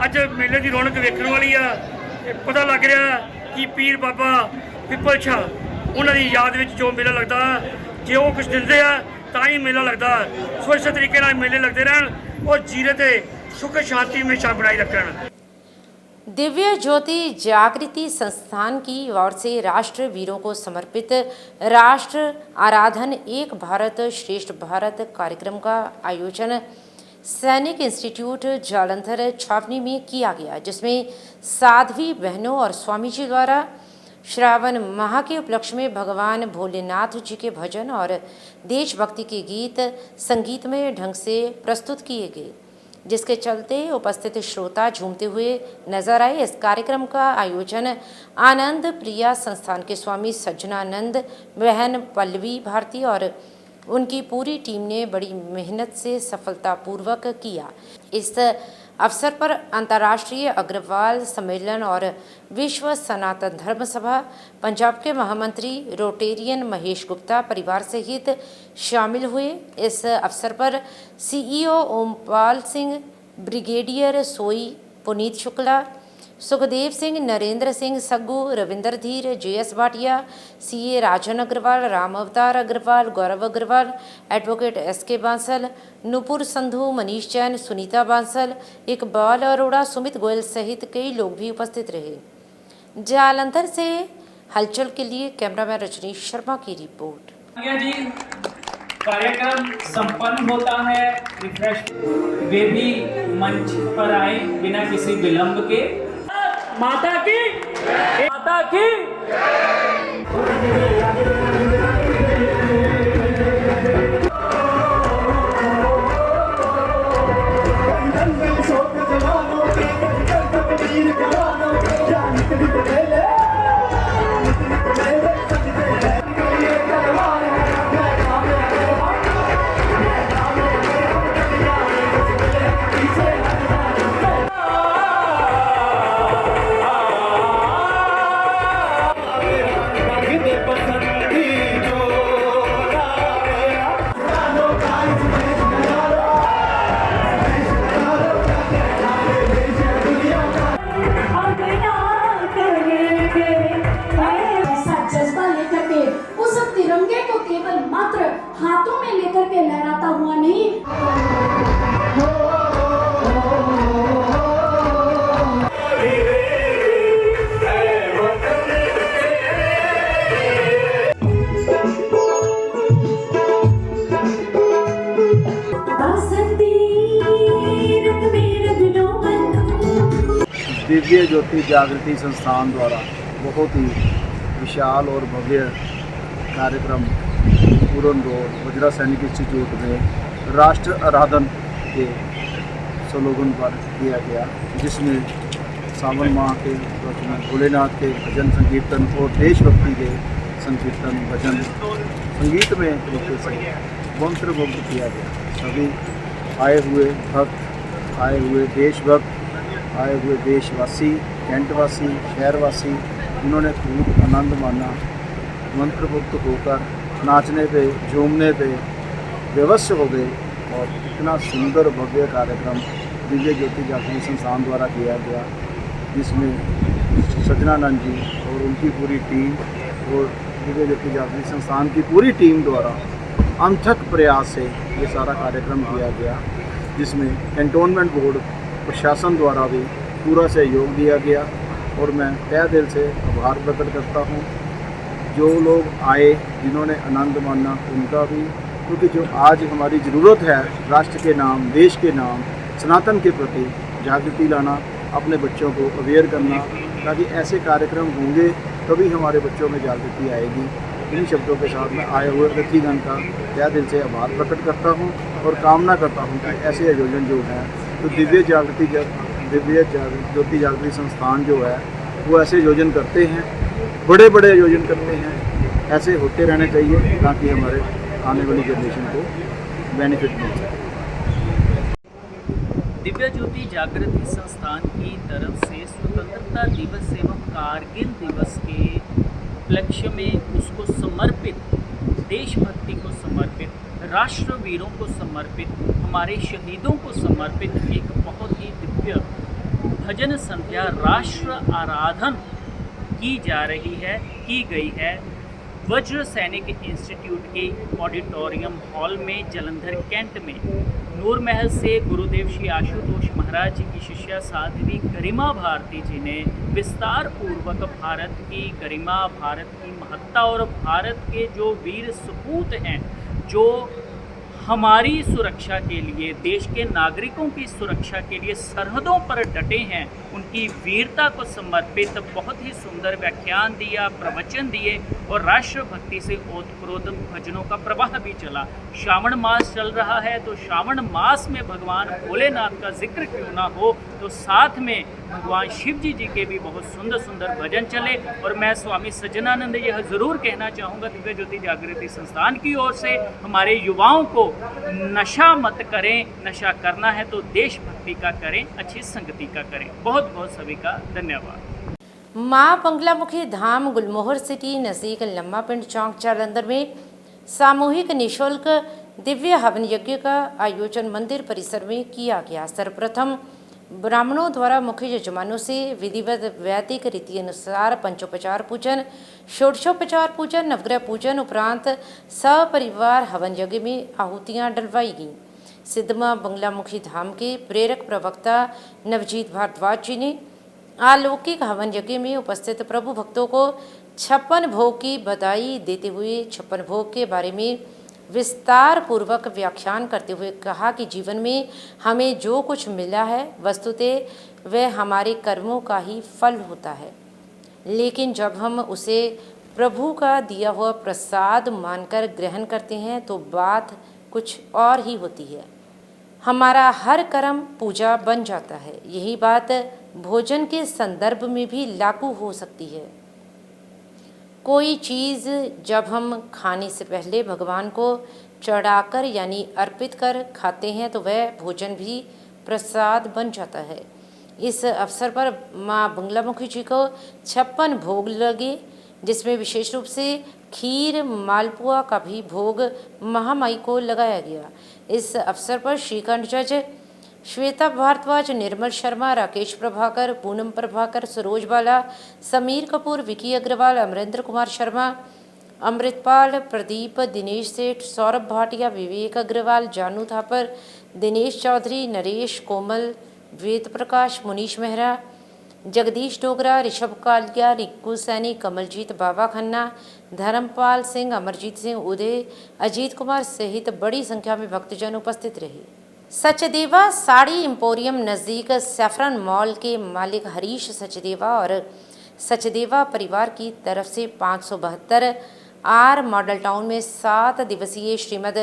S14: अज मेले की रौनक वेखण वाली आ। पता लग रहा कि पीर बाबा पिपल शाह उन्होंने याद में जो मेला लगता जे वो कुछ दिंदे आ तां ही मेला लगता। सो इस तरीके मेले लगते रहन और जीरे ते सुख शांति हमेशा बनाई रखन।
S1: दिव्य ज्योति जागृति संस्थान की ओर से राष्ट्र वीरों को समर्पित राष्ट्र आराधन एक भारत श्रेष्ठ भारत कार्यक्रम का आयोजन सैनिक इंस्टीट्यूट जालंधर छावनी में किया गया, जिसमें साध्वी बहनों और स्वामी जी द्वारा श्रावण माह के उपलक्ष्य में भगवान भोलेनाथ जी के भजन और देशभक्ति के गीत संगीतमय ढंग से प्रस्तुत किए गए, जिसके चलते उपस्थित श्रोता झूमते हुए नजर आए। इस कार्यक्रम का आयोजन आनंद प्रिया संस्थान के स्वामी सज्जनानंद, बहन पल्लवी भारती और उनकी पूरी टीम ने बड़ी मेहनत से सफलतापूर्वक किया। इस अवसर पर अंतर्राष्ट्रीय अग्रवाल सम्मेलन और विश्व सनातन धर्म सभा पंजाब के महामंत्री रोटेरियन महेश गुप्ता परिवार सहित शामिल हुए। इस अवसर पर सीईओ ओमपाल सिंह, ब्रिगेडियर सोई पुनीत शुक्ला, सुखदेव सिंह, नरेंद्र सिंह सग्गू, रविंदर धीर, JS भाटिया, CA राजन अग्रवाल, राम अवतार अग्रवाल, गौरव अग्रवाल, एडवोकेट SK बांसल, नुपुर संधू, मनीष जैन, सुनीता बांसल, इकबाल अरोड़ा, सुमित गोयल सहित कई लोग भी उपस्थित रहे। जालंधर से हलचल के लिए कैमरामैन रजनीश शर्मा की रिपोर्ट।
S15: जी कार्यक्रम संपन्न होता है, रिफ्रेश वे भी मंच पर आए बिना किसी विलंब के। माता की माता की
S16: हाथों में लेकर के लहराता हुआ नहीं,
S17: दिव्य ज्योति जागृति संस्थान द्वारा बहुत ही विशाल और भव्य कार्यक्रम पूरन रोड वज्रा सैनिक इंस्टीट्यूट में राष्ट्र आराधन के स्लोगन पर किया गया, जिसमें सावन माह के भोलेनाथ के भजन संकीर्तन और देशभक्ति के संकीर्तन भजन संगीत में तरीके से मंत्रमुग्ध किया गया। सभी आए हुए भक्त, आए हुए देशभक्त, आए हुए देशवासी, कैंटवासी, शहरवासी, इन्होंने खूब आनंद माना, मंत्रमुग्ध होकर नाचने पे, झूमने पे विवश हो गए। और इतना सुंदर भव्य कार्यक्रम दिव्य ज्योति जागृति संस्थान द्वारा किया गया, जिसमें सज्जनानंद जी और उनकी पूरी टीम और दिव्य ज्योति जागृति संस्थान की पूरी टीम द्वारा अनथक प्रयास से ये सारा कार्यक्रम किया गया, जिसमें कैंटोनमेंट बोर्ड प्रशासन द्वारा भी पूरा सहयोग दिया गया। और मैं तहे दिल से आभार प्रकट करता हूँ जो लोग आए, जिन्होंने आनंद माना उनका भी, क्योंकि जो आज हमारी ज़रूरत है राष्ट्र के नाम, देश के नाम, सनातन के प्रति जागृति लाना, अपने बच्चों को अवेयर करना, ताकि ऐसे कार्यक्रम होंगे तभी हमारे बच्चों में जागृति आएगी। इन शब्दों के साथ मैं आए हुए अतिथिगण का तहे दिल से आभार प्रकट करता हूँ और कामना करता हूँ कि ऐसे आयोजन जो हैं, तो दिव्य ज्योति जागृति संस्थान जो है वो ऐसे आयोजन करते हैं, बड़े बड़े आयोजन करते हैं, ऐसे होते रहने चाहिए ताकि हमारे आने वाली जनरेशन को बेनिफिट मिल जाए।
S18: दिव्य ज्योति जागृति संस्थान की तरफ से स्वतंत्रता दिवस एवं कारगिल दिवस के उपलक्ष्य में उसको समर्पित, देशभक्ति को समर्पित, राष्ट्रवीरों को समर्पित, हमारे शहीदों को समर्पित एक बहुत ही दिव्य भजन संध्या राष्ट्र आराधन की जा रही है, की गई है। वज्र सैनिक इंस्टीट्यूट के ऑडिटोरियम हॉल में जलंधर कैंट में नूर महल से गुरुदेव श्री आशुतोष महाराज जी की शिष्या साध्वी गरिमा भारती जी ने विस्तार पूर्वक भारत की गरिमा, भारत की महत्ता और भारत के जो वीर सपूत हैं, जो हमारी सुरक्षा के लिए, देश के नागरिकों की सुरक्षा के लिए सरहदों पर डटे हैं, उनकी वीरता को समर्पित बहुत ही सुंदर व्याख्यान दिया, प्रवचन दिए और राष्ट्रभक्ति से ओतप्रोत भजनों का प्रवाह भी चला। श्रावण मास चल रहा है, तो श्रावण मास में भगवान भोलेनाथ का जिक्र क्यों ना हो, तो साथ में भगवान शिव जी के भी बहुत सुंदर सुंदर भजन चले। और मैं स्वामी सज्जनानंद यह ज़रूर कहना चाहूँगा दिव्य ज्योति जागृति संस्थान की ओर से हमारे युवाओं को नशा मत करें, नशा करना है तो देशभक्ति का करें, अच्छी संगति का करें। बहुत बहुत सभी का धन्यवाद।
S1: माँ बंगलामुखी धाम गुलमोहर सिटी नज़दीक लम्मा पिंड चौक जालंधर में सामूहिक निःशुल्क दिव्य हवन यज्ञ का आयोजन मंदिर परिसर में किया गया। सर्वप्रथम ब्राह्मणों द्वारा मुख्य यजमानों से विधिवत वैदिक रीति अनुसार पंचोपचार पूजन, षोडशोपचार पूजन, नवग्रह पूजन उपरांत सपरिवार हवन यज्ञ में आहुतियां डलवाई गईं। सिद्ध मां बंगलामुखी धाम के प्रेरक प्रवक्ता नवजीत भारद्वाज जी ने अलौकिक हवन यज्ञ में उपस्थित प्रभु भक्तों को 56 भोग की बधाई देते हुए 56 भोग के बारे में विस्तार पूर्वक व्याख्यान करते हुए कहा कि जीवन में हमें जो कुछ मिला है वस्तुतः वह हमारे कर्मों का ही फल होता है, लेकिन जब हम उसे प्रभु का दिया हुआ प्रसाद मानकर ग्रहण करते हैं तो बात कुछ और ही होती है। हमारा हर कर्म पूजा बन जाता है। यही बात भोजन के संदर्भ में भी लागू हो सकती है। कोई चीज़ जब हम खाने से पहले भगवान को चढ़ाकर यानी अर्पित कर खाते हैं तो वह भोजन भी प्रसाद बन जाता है। इस अवसर पर माँ बंगलामुखी जी को 56 भोग लगे, जिसमें विशेष रूप से खीर मालपुआ का भी भोग महामाई को लगाया गया। इस अवसर पर श्रीखंड जज श्वेता भारद्वाज, निर्मल शर्मा, राकेश प्रभाकर, पूनम प्रभाकर, सरोज बाला, समीर कपूर, विकी अग्रवाल, अमरेंद्र कुमार शर्मा, अमृतपाल, प्रदीप, दिनेश सेठ, सौरभ भाटिया, विवेक अग्रवाल, जानू थापर, दिनेश चौधरी, नरेश, कोमल, वेद प्रकाश, मुनीश मेहरा, जगदीश डोगरा, ऋषभ कालिया, रिक्कू सैनी, कमलजीत, बाबा खन्ना, धर्मपाल सिंह, अमरजीत सिंह, उदय, अजीत कुमार सहित बड़ी संख्या में भक्तजन उपस्थित रहे। सचदेवा साड़ी एम्पोरियम नज़दीक सैफरन मॉल के मालिक हरीश सचदेवा और सचदेवा परिवार की तरफ से 572 आर मॉडल टाउन में 7 दिवसीय श्रीमद्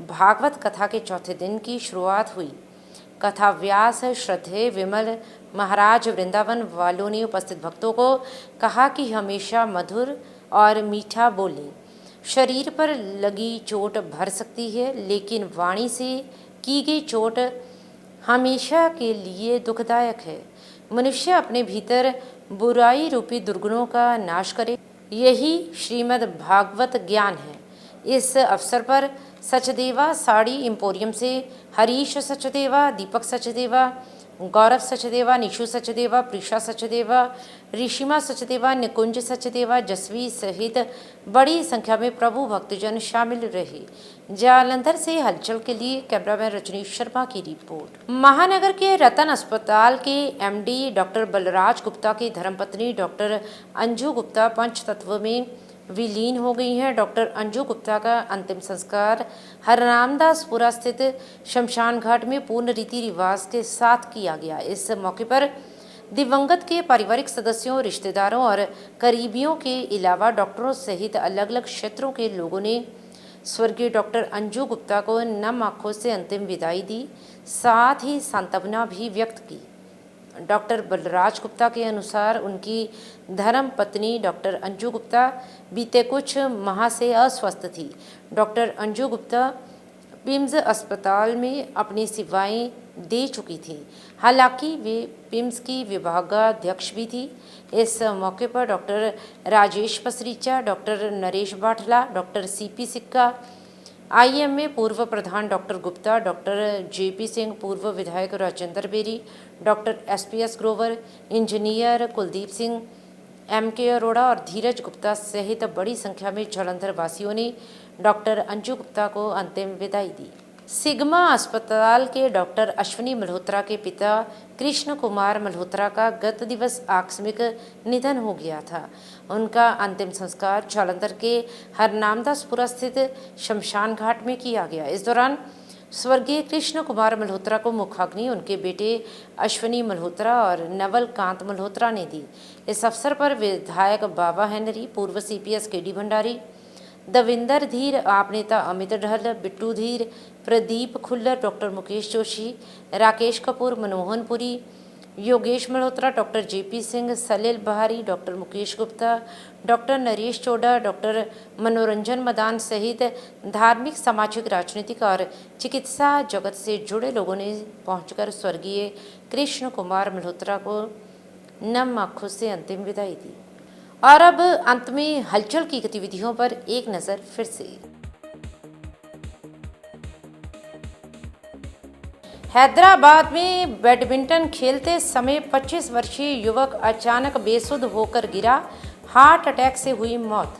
S1: भागवत कथा के चौथे दिन की शुरुआत हुई। कथा व्यास श्रद्धेय विमल महाराज वृंदावन वालों ने उपस्थित भक्तों को कहा कि हमेशा मधुर और मीठा बोलें। शरीर पर लगी चोट भर सकती है, लेकिन वाणी से की गई चोट हमेशा के लिए दुखदायक है। मनुष्य अपने भीतर बुराई रूपी दुर्गुणों का नाश करे, यही श्रीमद् भागवत ज्ञान है। इस अवसर पर सचदेवा साड़ी एम्पोरियम से हरीश सचदेवा, दीपक सचदेवा, गौरव सचदेवा, निशु सचदेवा, प्रीशा सचदेवा, ऋषिमा सचदेवा, निकुंज सचदेवा, जसवी सहित बड़ी संख्या में प्रभु भक्तजन शामिल रहे। जालंधर से हलचल के लिए कैमरामैन रजनीश शर्मा की रिपोर्ट। महानगर के रतन अस्पताल के एमडी डॉक्टर बलराज गुप्ता की धर्मपत्नी डॉक्टर अंजू गुप्ता पंचतत्व में विलीन हो गई हैं। डॉक्टर अंजू गुप्ता का अंतिम संस्कार हररामदासपुरा स्थित शमशान घाट में पूर्ण रीति रिवाज के साथ किया गया। इस मौके पर दिवंगत के पारिवारिक सदस्यों, रिश्तेदारों और करीबियों के अलावा डॉक्टरों सहित अलग अलग क्षेत्रों के लोगों ने स्वर्गीय डॉक्टर अंजू गुप्ता को नम आंखों से अंतिम विदाई दी, साथ ही सांत्वना भी व्यक्त की। डॉक्टर बलराज गुप्ता के अनुसार उनकी धर्म पत्नी डॉक्टर अंजू गुप्ता बीते कुछ माह से अस्वस्थ थी। डॉक्टर अंजू गुप्ता पिम्स अस्पताल में अपनी सेवाएं दे चुकी थी। हालांकि वे पिम्स की विभागाध्यक्ष भी थी। इस मौके पर doctor Rajesh Pasricha, doctor Naresh बाठला, doctor CP सिक्का, आईएमए पूर्व प्रधान doctor Gupta, doctor JP Singh, पूर्व विधायक Rajendra berry, doctor SPS Grover, engineer Kuldeep Singh, MK Arora और धीरज गुप्ता सहित बड़ी संख्या में जालंधर वासियों ने डॉक्टर अंजू गुप्ता को अंतिम विदाई दी। सिग्मा अस्पताल के डॉक्टर अश्विनी मल्होत्रा के पिता कृष्ण कुमार मल्होत्रा का गत दिवस आकस्मिक निधन हो गया था। उनका अंतिम संस्कार जालंधर के हरनामदासपुरा स्थित शमशान घाट में किया गया। इस दौरान स्वर्गीय कृष्ण कुमार मल्होत्रा को मुखाग्नि उनके बेटे अश्विनी मल्होत्रा और नवल कांत मल्होत्रा ने दी। इस अवसर पर विधायक बाबा हेनरी, पूर्व CPS KD भंडारी, दविंदर धीर, आप नेता Amit Dhahal, Bittu Dhir, Pradeep Khullar, doctor Mukesh Joshi, Rakesh Kapoor, Manohan Puri, Yogesh Malhotra, doctor JP Singh, Salil Bahari, doctor Mukesh Gupta, doctor Naresh Choda, doctor Manoranjan Madan सहित धार्मिक, सामाजिक, राजनीतिक और चिकित्सा जगत से जुड़े लोगों ने पहुंचकर स्वर्गीय कृष्ण कुमार मल्होत्रा को नम आंखों से अंतिम विदाई दी। और अब अंत में हलचल की गतिविधियों पर एक नज़र फिर से। हैदराबाद में बैडमिंटन खेलते समय 25 वर्षीय युवक अचानक बेसुध होकर गिरा, हार्ट अटैक से हुई मौत।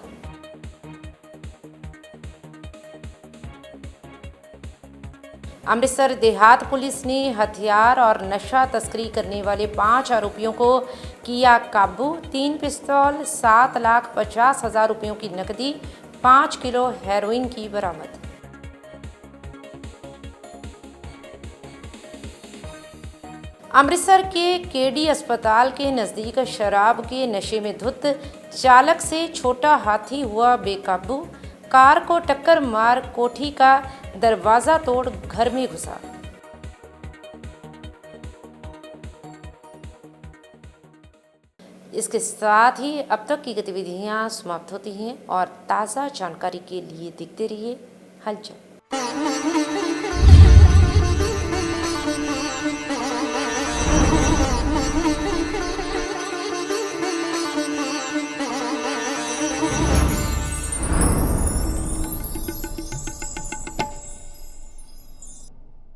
S1: अमृतसर देहात पुलिस ने हथियार और नशा तस्करी करने वाले 5 आरोपियों को किया काबू। 3 पिस्तौल, 7,50,000 रुपयों की नकदी, 5 किलो हेरोइन की बरामद। अमृतसर के KD अस्पताल के नज़दीक शराब के नशे में धुत चालक से छोटा हाथी हुआ बेकाबू, कार को टक्कर मार कोठी का दरवाजा तोड़ घर में घुसा। इसके साथ ही अब तक की गतिविधियां समाप्त होती हैं और ताज़ा जानकारी के लिए देखते रहिए हलचल।